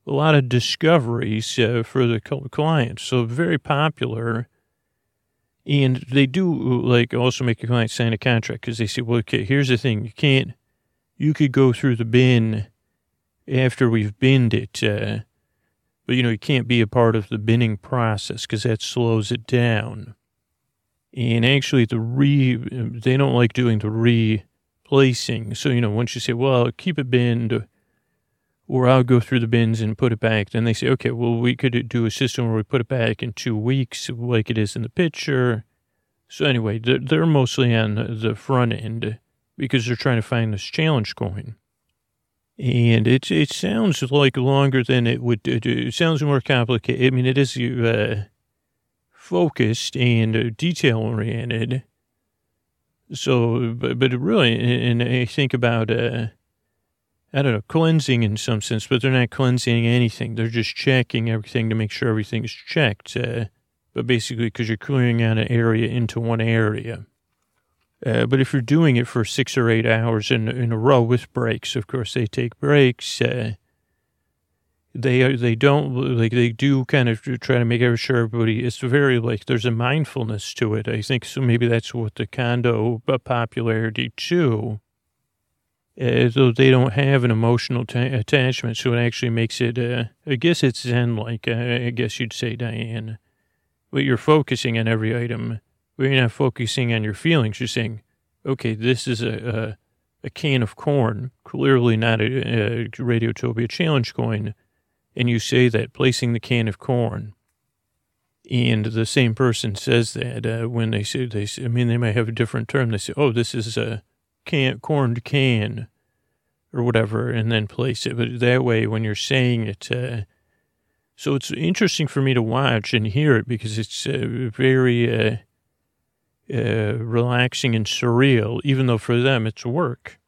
lot of discoveries for the clients. So very popular. And they do like also make a client sign a contract, because they say, well, okay, here's the thing. You could go through the bin after we've binned it, but, you can't be a part of the binning process, because that slows it down. And actually, they don't like doing the replacing. So, once you say, well, keep it binned, or I'll go through the bins and put it back, then they say, okay, well, we could do a system where we put it back in 2 weeks, like it is in the picture. So anyway, they're mostly on the front end because they're trying to find this challenge coin. And it sounds like longer than it would. It sounds more complicated. I mean, it is focused and detail oriented. So, but really, and I think about, I don't know, cleansing in some sense, but they're not cleansing anything. They're just checking everything to make sure everything's checked. But basically, because you're clearing out an area into one area. But if you're doing it for 6 or 8 hours in a row with breaks, of course, they take breaks. They do kind of try to make sure everybody, it's very there's a mindfulness to it. I think so. Maybe that's what the condo popularity too. Though they don't have an emotional attachment, so it actually makes it, I guess it's Zen-like, I guess you'd say, Diane. But you're focusing on every item, but you're not focusing on your feelings. You're saying, okay, this is a can of corn, clearly not a Radiotopia challenge coin. And you say that, placing the can of corn. And the same person says that when they say, I mean, they might have a different term. They say, oh, this is a corned can or whatever, and then place it. But that way, when you're saying it, so it's interesting for me to watch and hear it because it's very relaxing and surreal, even though for them it's work.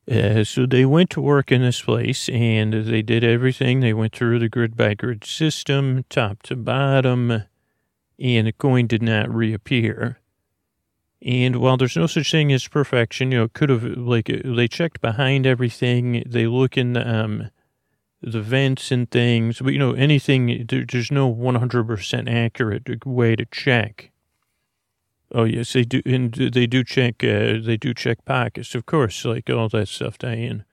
So they went to work in this place and they did everything. They went through the grid by grid system, top to bottom, and the coin did not reappear. And while there's no such thing as perfection, it could have, they checked behind everything. They look in the vents and things, but anything, there's no 100% accurate way to check. Oh yes, they do, and they do check pockets, of course, like all that stuff, Diane.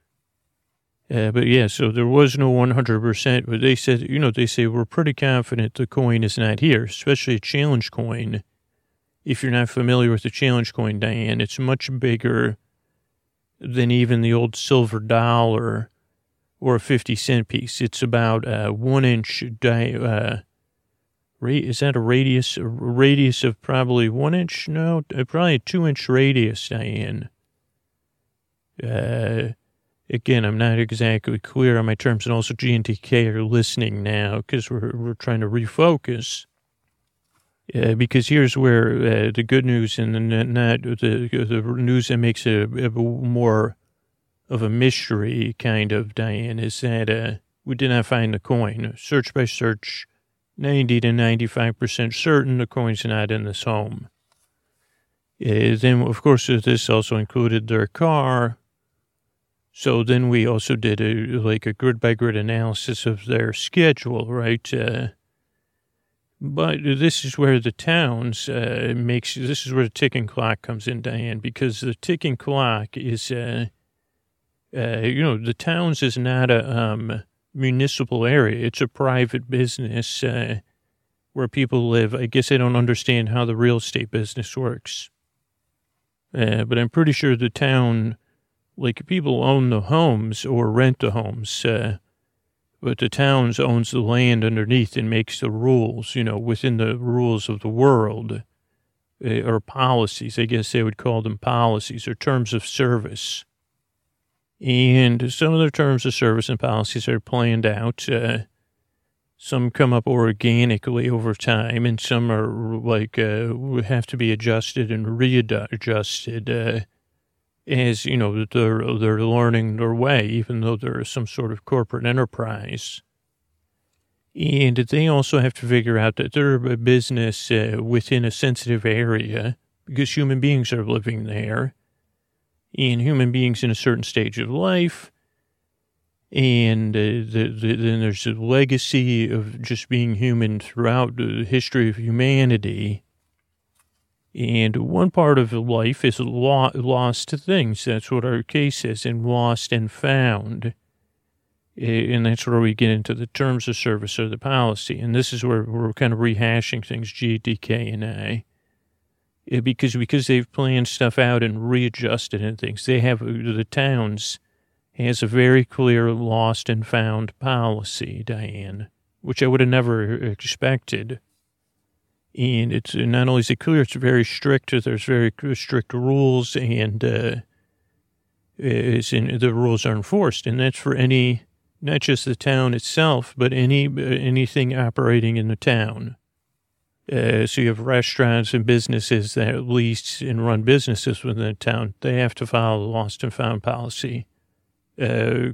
But yeah, so there was no 100%, but they said, they say we're pretty confident the coin is not here, especially a challenge coin. If you're not familiar with the challenge coin, Diane, it's much bigger than even the old silver dollar or a 50-cent piece. It's about 1 inch is that a radius? A radius of probably 1 inch? No, probably a 2-inch radius, Diane. Again, I'm not exactly clear on my terms, and also G&TK are listening now because we're trying to refocus. Because here's where the good news and the news that makes it a more of a mystery kind of, Diane, is that we did not find the coin. Search by search, 90 to 95% certain the coin's not in this home. Then, of course, this also included their car. So then we also did a grid-by-grid analysis of their schedule, right? But this is where the towns this is where the ticking clock comes in, Diane, because the ticking clock is, the towns is not a municipal area. It's a private business where people live. I guess I don't understand how the real estate business works. But I'm pretty sure the town, people own the homes or rent the homes, but the town owns the land underneath and makes the rules, within the rules of the world, or policies. I guess they would call them policies or terms of service. And some of the terms of service and policies are planned out. Some come up organically over time, and some are have to be adjusted and readjusted as, they're learning their way, even though they're some sort of corporate enterprise. And they also have to figure out that they're a business within a sensitive area because human beings are living there. And human beings in a certain stage of life, and then there's a legacy of just being human throughout the history of humanity. And one part of life is lost things. That's what our case is, and lost and found. And that's where we get into the terms of service or the policy. And this is where we're kind of rehashing things, GDK and I. Because they've planned stuff out and readjusted and things. They have, the towns has a very clear lost and found policy, Diane, which I would have never expected. And it's not only is it clear, it's very strict. There's very strict rules, and the rules are enforced. And that's for any, not just the town itself, but anything operating in the town. So you have restaurants and businesses that lease and run businesses within the town. They have to follow the lost and found policy.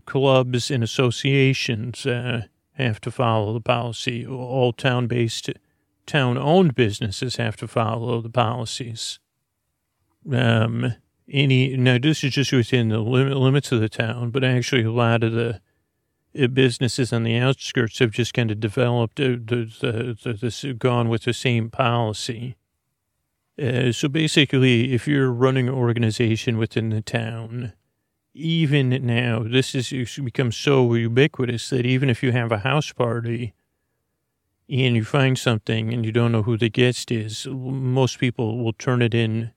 Clubs and associations have to follow the policy. All town-based, town-owned businesses have to follow the policies. Now, this is just within the limits of the town, but actually a lot of the businesses on the outskirts have just kind of developed gone with the same policy. So basically, if you're running an organization within the town, even now, this has become so ubiquitous that even if you have a house party and you find something and you don't know who the guest is, most people will turn it in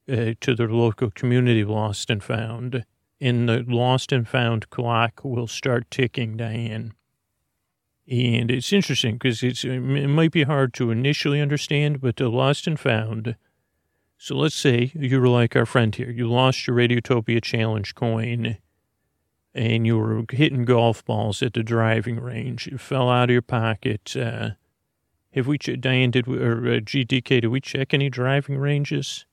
to their local community lost and found. And the lost and found clock will start ticking, Diane. And it's interesting because it might be hard to initially understand, but the lost and found. So let's say you were like our friend here. You lost your Radiotopia Challenge coin and you were hitting golf balls at the driving range. It fell out of your pocket. Have we, Diane, GDK, did we check any driving ranges?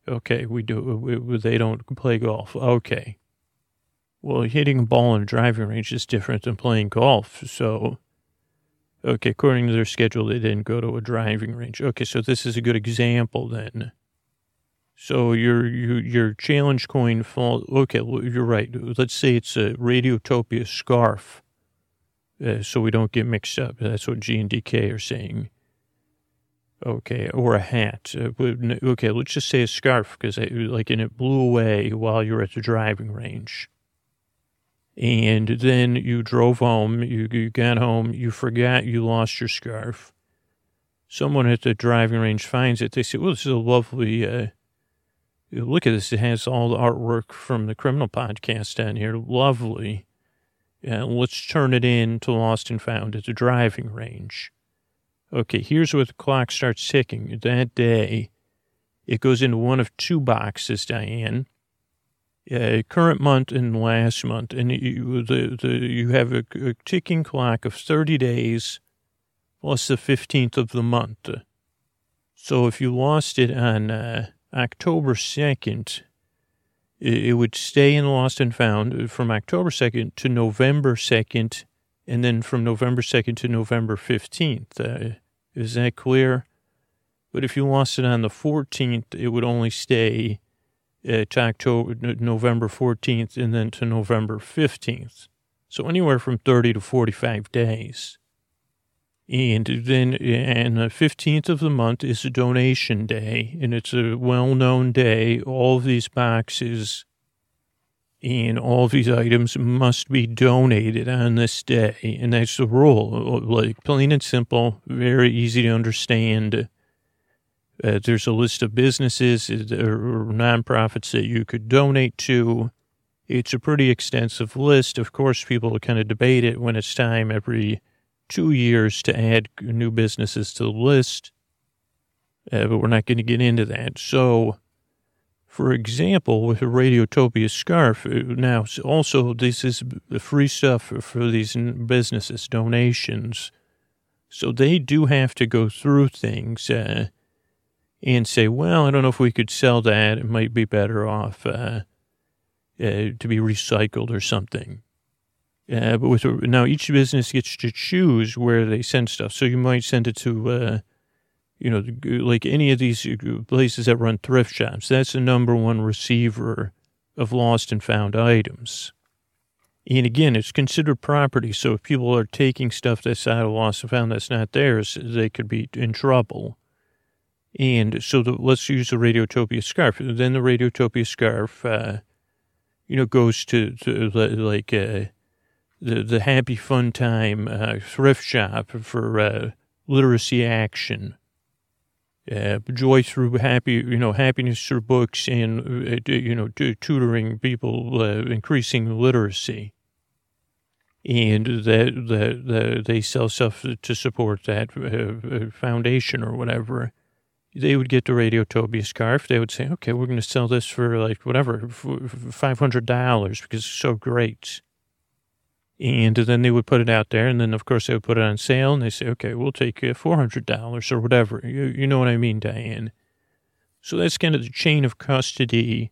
Okay, we do. They don't play golf. Okay. Well, hitting a ball in a driving range is different than playing golf. So, okay, according to their schedule, they didn't go to a driving range. Okay, so this is a good example then. So your challenge coin falls. Okay, well, you're right. Let's say it's a Radiotopia scarf, so we don't get mixed up. That's what G and DK are saying. Okay, or a hat. Okay, let's just say a scarf because and it blew away while you were at the driving range. And then you drove home, you got home, you forgot you lost your scarf. Someone at the driving range finds it. They say, well, this is a lovely, look at this. It has all the artwork from the criminal podcast on here. Lovely. Let's turn it in to Lost and Found at the driving range. Okay, here's where the clock starts ticking. That day, it goes into one of two boxes, Diane. Current month and last month, and you have a ticking clock of 30 days plus the 15th of the month. So if you lost it on October 2nd, it would stay in Lost and Found from October 2nd to November 2nd, and then from November 2nd to November 15th. Is that clear? But if you lost it on the 14th, it would only stay to November 14th and then to November 15th. So anywhere from 30 to 45 days. And then and the 15th of the month is a donation day, and it's a well-known day. All of these boxes and all of these items must be donated on this day, and that's the rule. Like, plain and simple, very easy to understand. There's a list of businesses or nonprofits that you could donate to. It's a pretty extensive list. Of course, people kind of debate it when it's time every 2 years to add new businesses to the list. But we're not going to get into that. So, for example, with a Radiotopia scarf, now also this is the free stuff for these businesses, donations. So they do have to go through things and say, well, I don't know if we could sell that. It might be better off to be recycled or something. But now each business gets to choose where they send stuff. So you might send it to, like any of these places that run thrift shops. That's the number one receiver of lost and found items. And again, it's considered property. So if people are taking stuff that's out of lost and found that's not theirs, they could be in trouble. And so let's use the Radiotopia scarf. Then the Radiotopia scarf, goes to the Happy Fun Time thrift shop for literacy action. Joy through happiness through books and, tutoring people, increasing literacy. and that they sell stuff to support that foundation or whatever. They would get the Radiotopia scarf. They would say, okay, we're going to sell this for like whatever, $500 because it's so great. And then they would put it out there. And then, of course, they would put it on sale. And they say, okay, we'll take $400 or whatever. You know what I mean, Diane? So that's kind of the chain of custody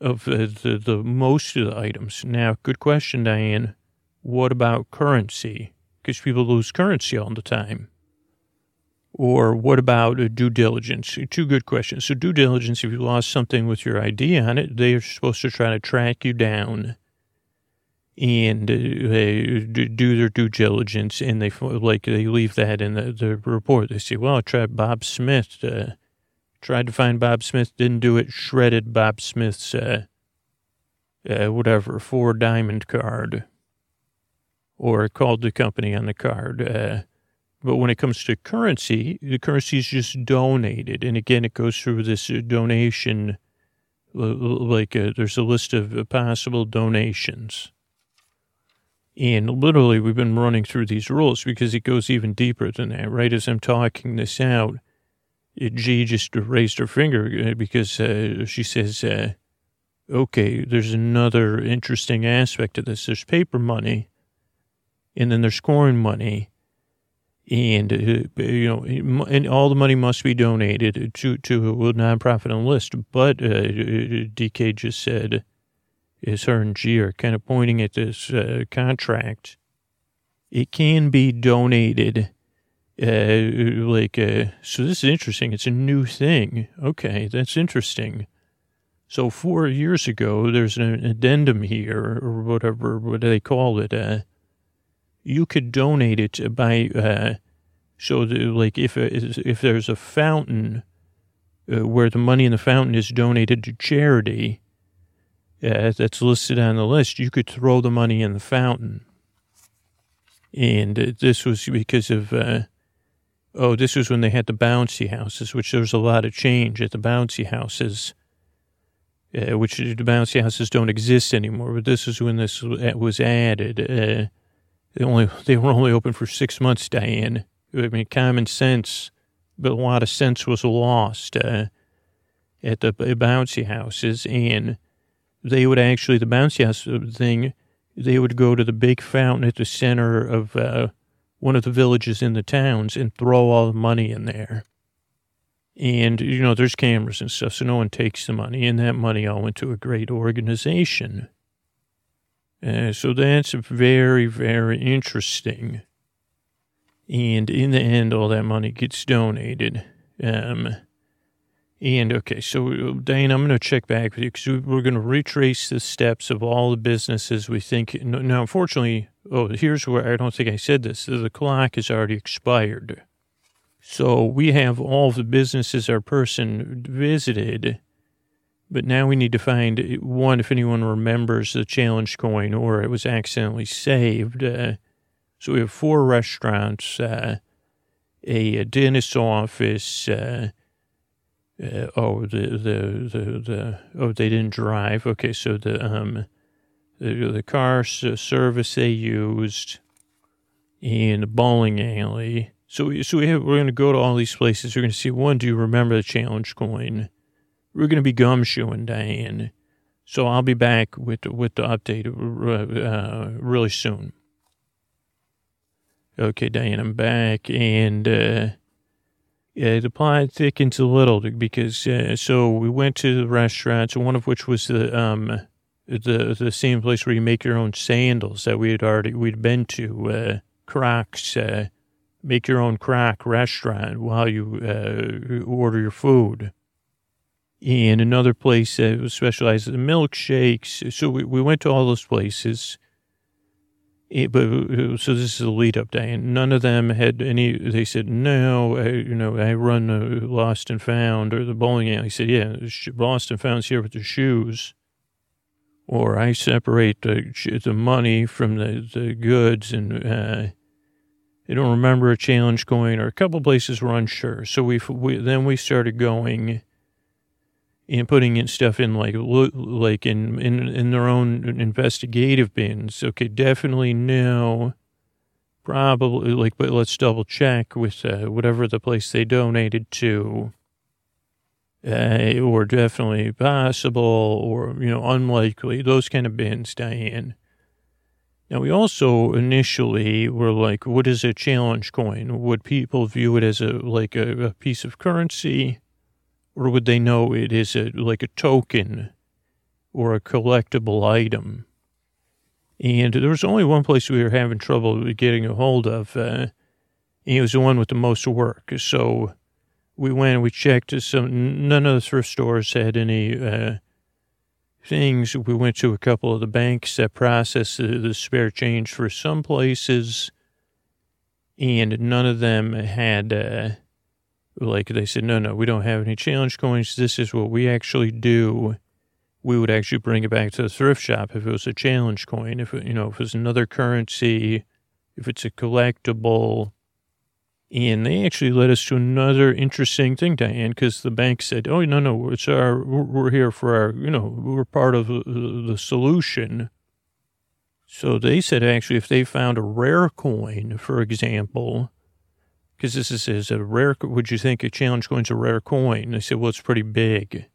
of the most of the items. Now, good question, Diane. What about currency? Because people lose currency all the time. Or what about due diligence? Two good questions. So due diligence, if you lost something with your ID on it, they are supposed to try to track you down and they do their due diligence, and they leave that in the report. They say, well, I tried Bob Smith, tried to find Bob Smith, didn't do it, shredded Bob Smith's, whatever, 4 diamond card, or called the company on the card. But when it comes to currency, the currency is just donated. And again, it goes through this donation, there's a list of possible donations. And literally, we've been running through these rules because it goes even deeper than that. Right as I'm talking this out, G just raised her finger because she says, okay, there's another interesting aspect to this. There's paper money, and then there's coin money. And, and all the money must be donated to a nonprofit on the list. But DK just said, is her and G are kind of pointing at this contract. It can be donated. So this is interesting. It's a new thing. Okay, that's interesting. So 4 years ago, there's an addendum here, or whatever, what do they call it? You could donate it by, if there's a fountain where the money in the fountain is donated to charity, that's listed on the list, you could throw the money in the fountain. And this was because of, this was when they had the bouncy houses, which there was a lot of change at the bouncy houses, which the bouncy houses don't exist anymore. But this is when this was added. They were only open for 6 months, Diane. I mean, common sense, but a lot of sense was lost at the bouncy houses. And they would actually, the bouncy house thing, they would go to the big fountain at the center of one of the villages in the towns and throw all the money in there. And, there's cameras and stuff, so no one takes the money. And that money all went to a great organization. So that's very, very interesting. And in the end, all that money gets donated. Okay, so Diane, I'm going to check back with you because we're going to retrace the steps of all the businesses we think. Now, unfortunately, here's where I don't think I said this. The clock has already expired. So we have all of the businesses our person visited. But now we need to find, one, if anyone remembers the challenge coin or it was accidentally saved. So we have 4 restaurants, a dentist's office. They didn't drive. Okay, so the car service they used, and the bowling alley. So we're going to go to all these places. We're going to see, one, do you remember the challenge coin? We're going to be gumshoeing, Diane. So I'll be back with the update really soon. Okay, Diane, I'm back. And the plot thickens a little because so we went to the restaurants, one of which was the same place where you make your own sandals that we'd been to, Crocs, make your own Croc restaurant while you order your food. And another place that was specialized in milkshakes. So we went to all those places. So this is the lead up, Diane. None of them had any, they said, no, I run Lost and Found, or the bowling alley. He said, yeah, Lost and Found's here with the shoes. Or I separate the money from the goods, and I don't remember a challenge coin, or a couple places were unsure. So then we started going. and putting in stuff in like in their own investigative bins. Okay, definitely no. Probably but let's double check with whatever the place they donated to. Or definitely possible, or, unlikely, those kind of bins, Diane. Now, we also initially were like, what is a challenge coin? Would people view it as a piece of currency, or would they know it is a token or a collectible item? And there was only one place we were having trouble getting a hold of, and it was the one with the most work. So we went and we checked. None of the thrift stores had any things. We went to a couple of the banks that process the spare change for some places, and none of them had, they said, no, we don't have any challenge coins. This is what we actually do. We would actually bring it back to the thrift shop if it was a challenge coin, if it was another currency, if it's a collectible. And they actually led us to another interesting thing, Diane, because the bank said, oh, no, we're here for we're part of the solution. So they said, actually, if they found a rare coin, for example, because this is a rare, would you think a challenge coin's a rare coin? They said, well, it's pretty big.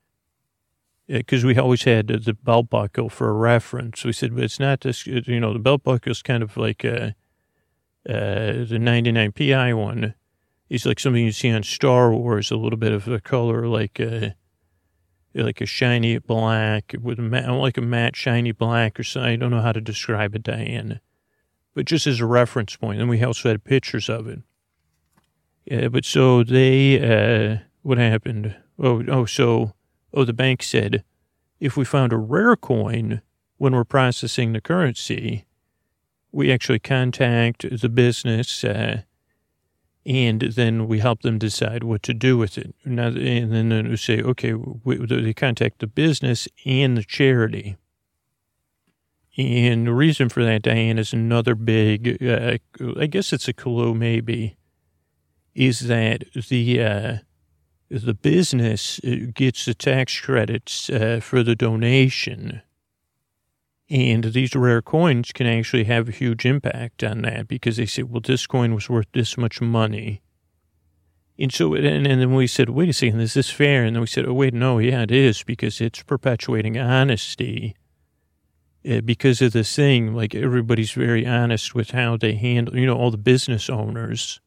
Because we always had the belt buckle for a reference. We said, but it's not this, the belt buckle is kind of like the 99 PI one is like something you see on Star Wars, a little bit of a color like a shiny black with like a matte shiny black or something. I don't know how to describe it, Diane, but just as a reference point. And we also had pictures of it. But so they, what happened? The bank said, if we found a rare coin when we're processing the currency, we actually contact the business, and then we help them decide what to do with it. And then we say, okay, they contact the business and the charity. And the reason for that, Diane, is another big, I guess it's a clue maybe, is that the business gets the tax credits for the donation. And these rare coins can actually have a huge impact on that because they say, well, this coin was worth this much money. And so, and then we said, wait a second, is this fair? And then we said, oh, wait, no, yeah, it is, because it's perpetuating honesty. Because of this thing, like everybody's very honest with how they handle, all the business owners.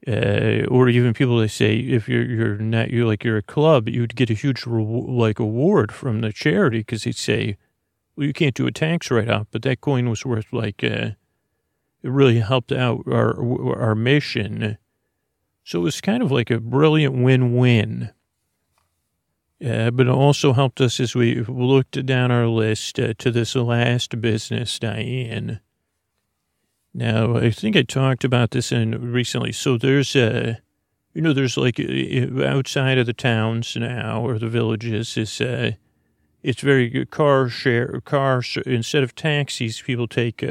Or even people that say, if you're a club, you'd get a huge award from the charity because they'd say, well, you can't do a tax write-off, but that coin was worth it really helped out our mission. So it was kind of like a brilliant win-win. But it also helped us as we looked down our list to this last business, Diane. Now, I think I talked about this recently. So there's there's outside of the towns now or the villages it's very good instead of taxis, people take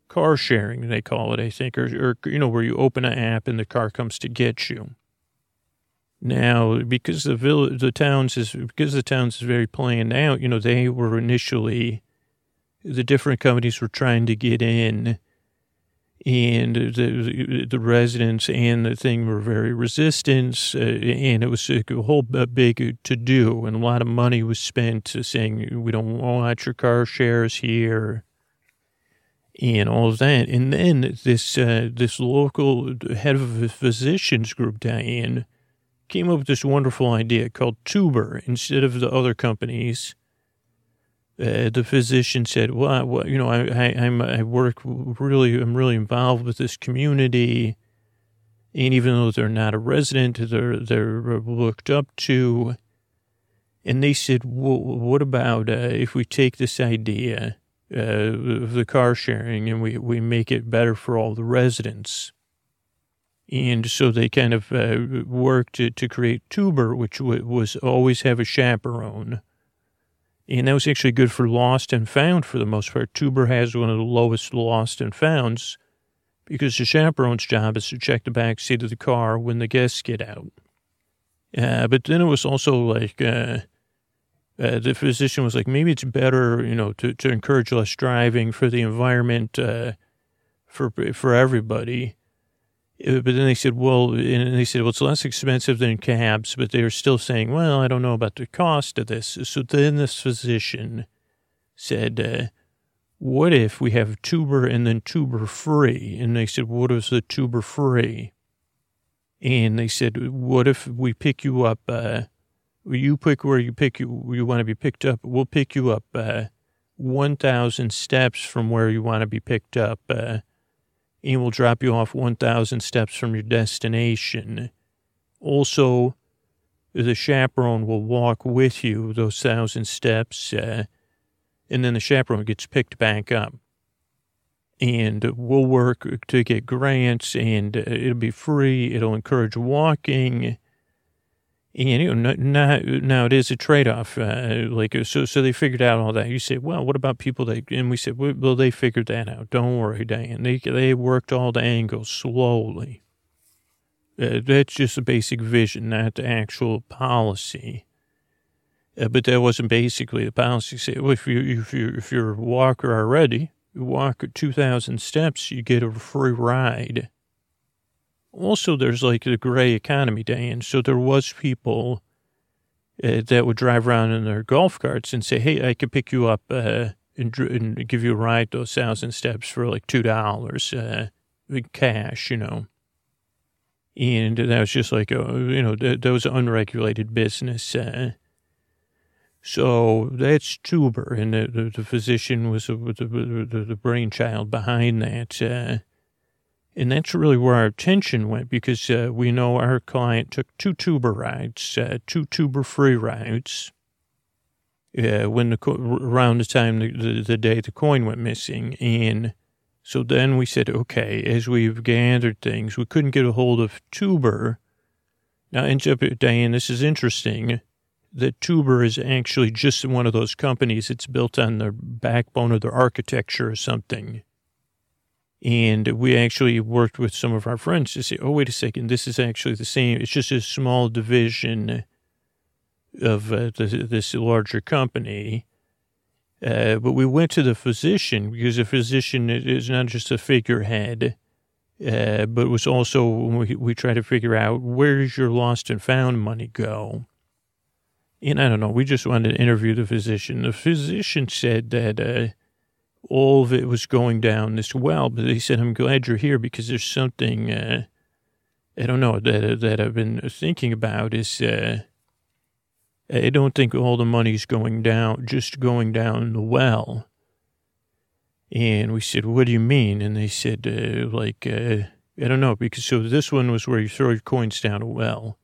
car sharing, they call it, I think, or where you open an app and the car comes to get you. Now, because the towns is very planned out, they were initially, the different companies were trying to get in, and the residents and the thing were very resistant, and it was a whole big to-do, and a lot of money was spent saying, we don't want your car shares here, and all of that. And then this local head of a physicians group, Diane, came up with this wonderful idea called Tuber. Instead of the other companies, the physician said, well, I'm really involved with this community. And even though they're not a resident, they're looked up to. And they said, well, what about if we take this idea of the car sharing and we make it better for all the residents? And so they kind of worked to create Tuber, which was always have a chaperone. And that was actually good for lost and found for the most part. Tuber has one of the lowest lost and founds because the chaperone's job is to check the back seat of the car when the guests get out. But then it was also like, the physician was like, maybe it's better, to encourage less driving for the environment, for everybody. But then they said, well, it's less expensive than cabs, but they were still saying, well, I don't know about the cost of this. So then this physician said, what if we have tuber and then tuber free? And they said, what is the tuber free? And they said, what if we pick you up, you pick where you want to be picked up. We'll pick you up 1,000 steps from where you want to be picked up, and we'll drop you off 1,000 steps from your destination. Also, the chaperone will walk with you those 1,000 steps, and then the chaperone gets picked back up. And we'll work to get grants, and it'll be free. It'll encourage walking. And, now it is a trade-off. So they figured out all that. You say, well, what about people and we said, well, they figured that out. Don't worry, Diane. They worked all the angles slowly. That's just a basic vision, not the actual policy. But that wasn't basically the policy. Say, well, if you're a walker already, you walk 2,000 steps, you get a free ride. Also, there's like the gray economy, Dan. So there was people that would drive around in their golf carts and say, hey, I could pick you up and give you a ride those 1,000 steps for like $2 cash, And that was just like, that was an unregulated business. So that's tuber, and the physician was the brainchild behind that. And that's really where our attention went, because we know our client took 2 tuber rides, 2 tuber-free rides, around the time the day the coin went missing. And so then we said, okay, as we've gathered things, we couldn't get a hold of tuber. Now, Diane, this is interesting, that tuber is actually just one of those companies. It's built on the backbone of their architecture or something. And we actually worked with some of our friends to say, oh, wait a second, this is actually the same. It's just a small division of this larger company. But we went to the physician, because a physician is not just a figurehead, but was also, we tried to figure out, where does your lost and found money go? And I don't know, we just wanted to interview the physician. The physician said that all of it was going down this well, but he said, I'm glad you're here, because there's something, I don't know, that I've been thinking about is, I don't think all the money's going down the well. And we said, what do you mean? And they said, I don't know, because so this one was where you throw your coins down a well.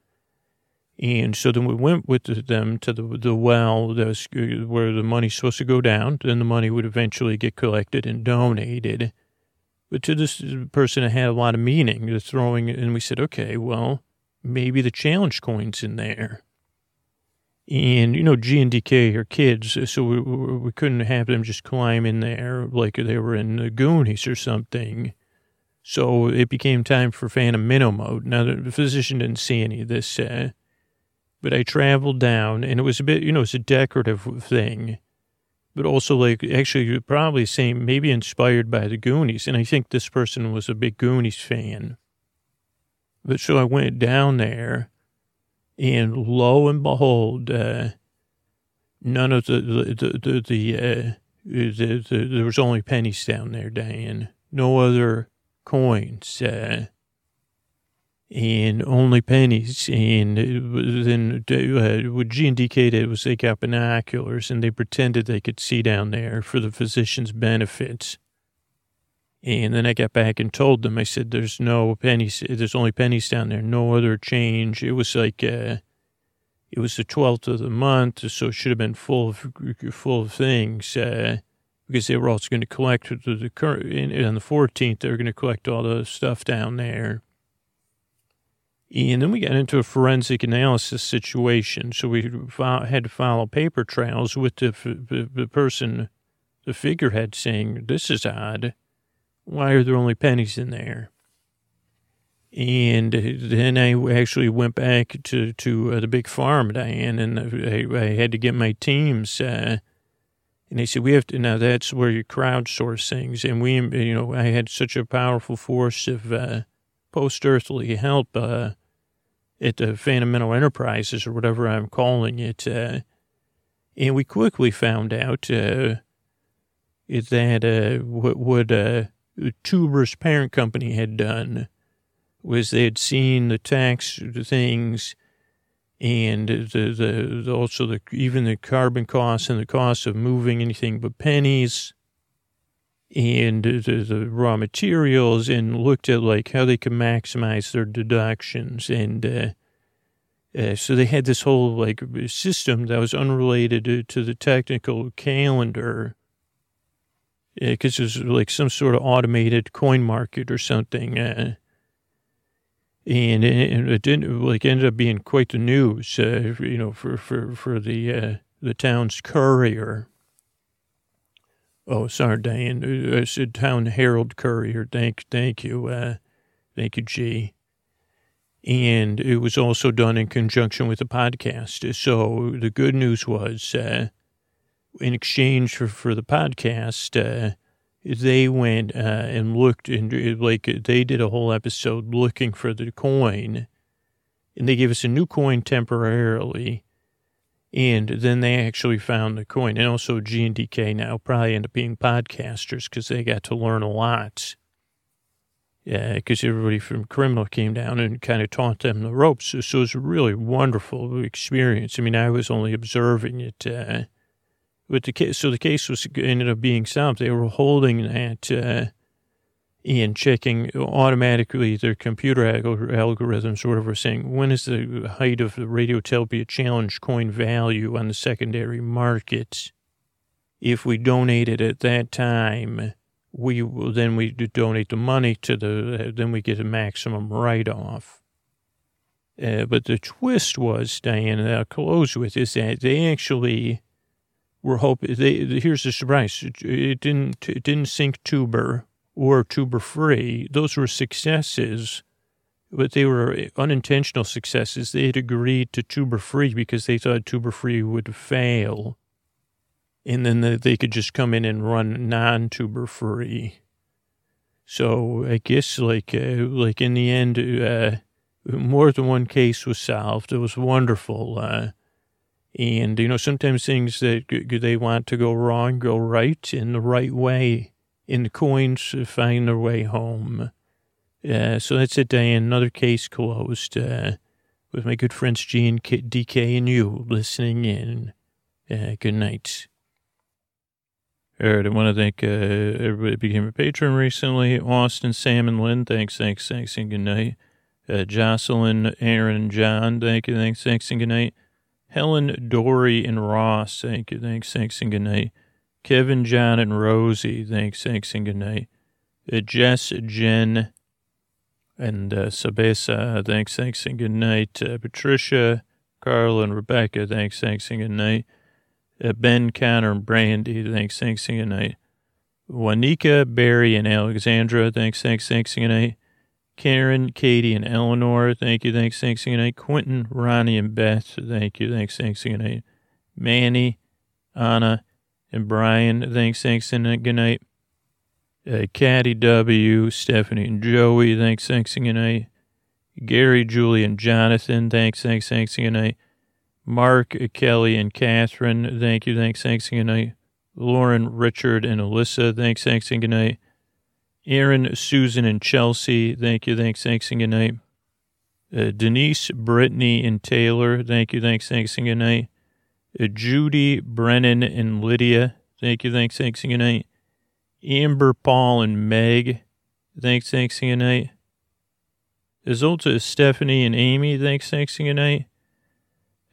And so then we went with them to the well that was where the money's supposed to go down. Then the money would eventually get collected and donated. But to this person, it had a lot of meaning, the throwing. And we said, okay, well, maybe the challenge coin's in there. And, G and DK are kids, so we couldn't have them just climb in there like they were in the Goonies or something. So it became time for Phantom Minnow mode. Now, the physician didn't see any of this, but I traveled down, and it was a bit, it's a decorative thing, but also actually probably same, maybe inspired by the Goonies. And I think this person was a big Goonies fan. But so I went down there, and lo and behold, none of there was only pennies down there, Diane. No other coins, and only pennies. And then what G and DK did was they got binoculars, and they pretended they could see down there for the physician's benefits. And then I got back and told them, I said, there's no pennies, there's only pennies down there, no other change. It was like, it was the 12th of the month, so it should have been full of things, because they were also going to collect the current, and on the 14th, they were going to collect all the stuff down there. And then we got into a forensic analysis situation. So we had to follow paper trails with the person, the figurehead, saying, this is odd. Why are there only pennies in there? And then I actually went back to the big farm, Diane, and I had to get my teams. And they said, we have to, now that's where you crowdsource things. And I had such a powerful force of post-earthly help at the Fundamental Enterprises, or whatever I'm calling it. And we quickly found out that what Tuber's parent company had done was they had seen the tax things and even the carbon costs and the cost of moving anything but pennies and the raw materials, and looked at like how they could maximize their deductions. And so they had this whole like system that was unrelated to the technical calendar, because it was like some sort of automated coin market or something. And it didn't ended up being quite the news, for the town's courier. Oh, sorry, Diane. I said Town Herald Courier. Thank you. Thank you, G. And it was also done in conjunction with the podcast. So the good news was, in exchange for the podcast, they went and looked, and they did a whole episode looking for the coin, and they gave us a new coin temporarily, and then they actually found the coin. And also G and DK now probably end up being podcasters because they got to learn a lot. Yeah, because everybody from Criminal came down and kind of taught them the ropes. So it was a really wonderful experience. I mean, I was only observing it. But the case ended up being solved. They were holding that and checking automatically their computer algorithms or whatever, saying, when is the height of the Radiotopia Challenge coin value on the secondary market? If we donate it at that time, we donate the money then we get a maximum write-off. But the twist was, Diane, that I'll close with, is that they actually were hoping, here's the surprise, it didn't sink Tuber or Tuber Free. Those were successes, but they were unintentional successes. They had agreed to Tuber Free because they thought Tuber Free would fail, and then they could just come in and run non-Tuber Free. So I guess like in the end, more than one case was solved. It was wonderful. And, sometimes things that they want to go wrong go right in the right way, and the coins find their way home. So that's it, Diane. Another case closed with my good friends G and DK and you listening in. Good night. All right, I want to thank everybody that became a patron recently. Austin, Sam, and Lynn, thanks, and good night. Jocelyn, Aaron, and John, thank you, thanks, and good night. Helen, Dory, and Ross, thank you, thanks, and good night. Kevin, John, and Rosie, thanks, and good night. Jess, Jen, and Sabesa, thanks, and good night. Patricia, Carl, and Rebecca, thanks, and good night. Ben, Connor, and Brandy, thanks, and good night. Juanica, Barry, and Alexandra, thanks, and good night. Karen, Katie, and Eleanor, thank you, thanks, and good night. Quentin, Ronnie, and Beth, thank you, thanks, and good night. Manny, Anna, and Brian, thanks, and good night. Caddy W, Stephanie, and Joey, thanks, and good night. Gary, Julie, and Jonathan, thanks, and good night. Mark, Kelly, and Catherine, thank you, thanks, and good night. Lauren, Richard, and Alyssa, thanks, and good night. Aaron, Susan, and Chelsea, thank you, thanks, and good night. Denise, Brittany, and Taylor, thank you, thanks, and good night. Judy, Brennan, and Lydia, thank you, thanks, and good night. Amber, Paul, and Meg, thanks, and good night. Izolta, Stephanie, and Amy, thanks, and good night.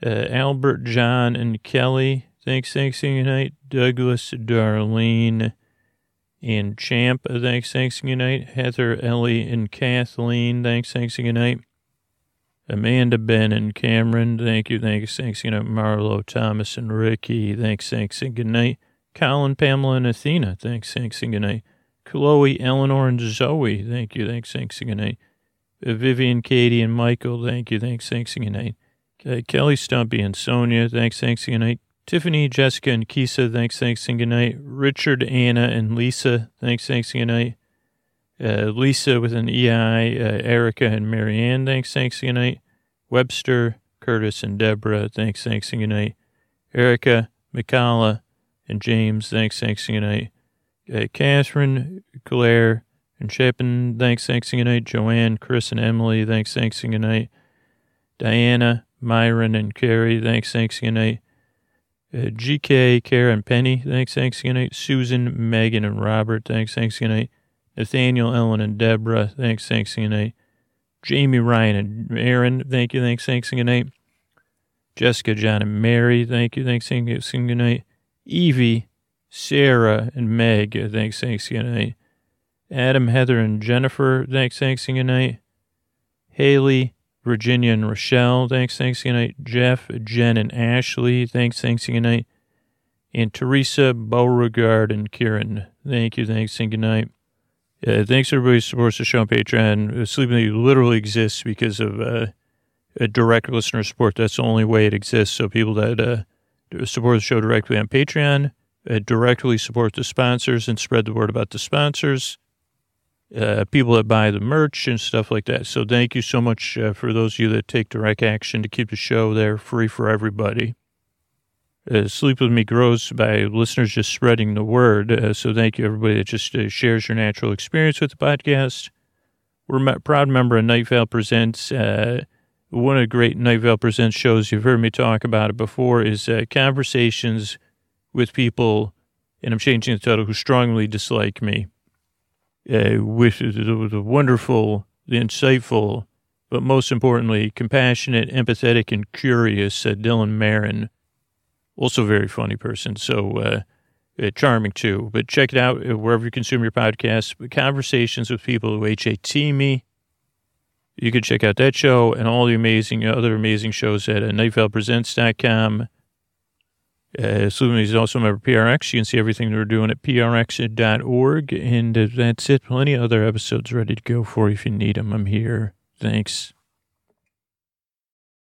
Albert, John, and Kelly, thanks, and good night. Douglas, Darlene, and Champ, thanks, good night. Heather, Ellie, and Kathleen, thanks, good night. Amanda, Ben, and Cameron, thank you, thanks, good night. Marlo, Thomas, and Ricky, thanks, good night. Colin, Pamela, and Athena, thanks, good night. Chloe, Eleanor, and Zoe, thank you, thanks, good night. Vivian, Katie, and Michael, thank you. Thanks and good night. Kelly, Stumpy, and Sonia, thanks and good night. Tiffany, Jessica, and Kisa, thanks and good night. Richard, Anna, and Lisa, thanks and good night. Lisa with an EI, Erica, and Marianne, thanks and good night. Webster, Curtis, and Deborah, thanks and good night. Erica, Mikala, and James, thanks and good night. Catherine, Claire, and Shepin, thanks and good night. Joanne, Chris, and Emily, thanks and good night. Diana, Myron, and Carrie, thanks and good night. GK, Kara, and Penny, thanks and good night. Susan, Megan, and Robert, thanks and good night. Nathaniel, Ellen, and Deborah, thanks and good night. Jamie, Ryan, and Aaron, thank you, thanks and good night. Jessica, John, and Mary, thank you, thanks and good night. Evie, Sarah, and Meg, thanks and good night. Adam, Heather, and Jennifer, thanks and good night. Haley, Virginia, and Rochelle, thanks and good night. Jeff, Jen, and Ashley, thanks and good night. And Teresa, Beauregard, and Kieran, thank you, thanks and good night. Thanks everybody who supports the show on Patreon. Sleep With Me literally exists because of a direct listener support. That's the only way it exists. So people that support the show directly on Patreon directly support the sponsors and spread the word about the sponsors. People that buy the merch and stuff like that. So thank you so much for those of you that take direct action to keep the show there free for everybody. Sleep With Me grows by listeners just spreading the word. So thank you, everybody that just shares your natural experience with the podcast. We're a proud member of Night Vale Presents. One of the great Night Vale Presents shows, you've heard me talk about it before, is conversations with people, and I'm changing the title, who strongly dislike me. With the wonderful, the insightful, but most importantly, compassionate, empathetic, and curious Dylan Marin. Also a very funny person, so charming too. But check it out wherever you consume your podcasts. Conversations with people who HAT me. You can check out that show and all the amazing other amazing shows at nightvalepresents.com. Sleep is also a member of PRX. You can see everything they're doing at prx.org. And that's it. Plenty of other episodes ready to go for you if you need them. I'm here. Thanks.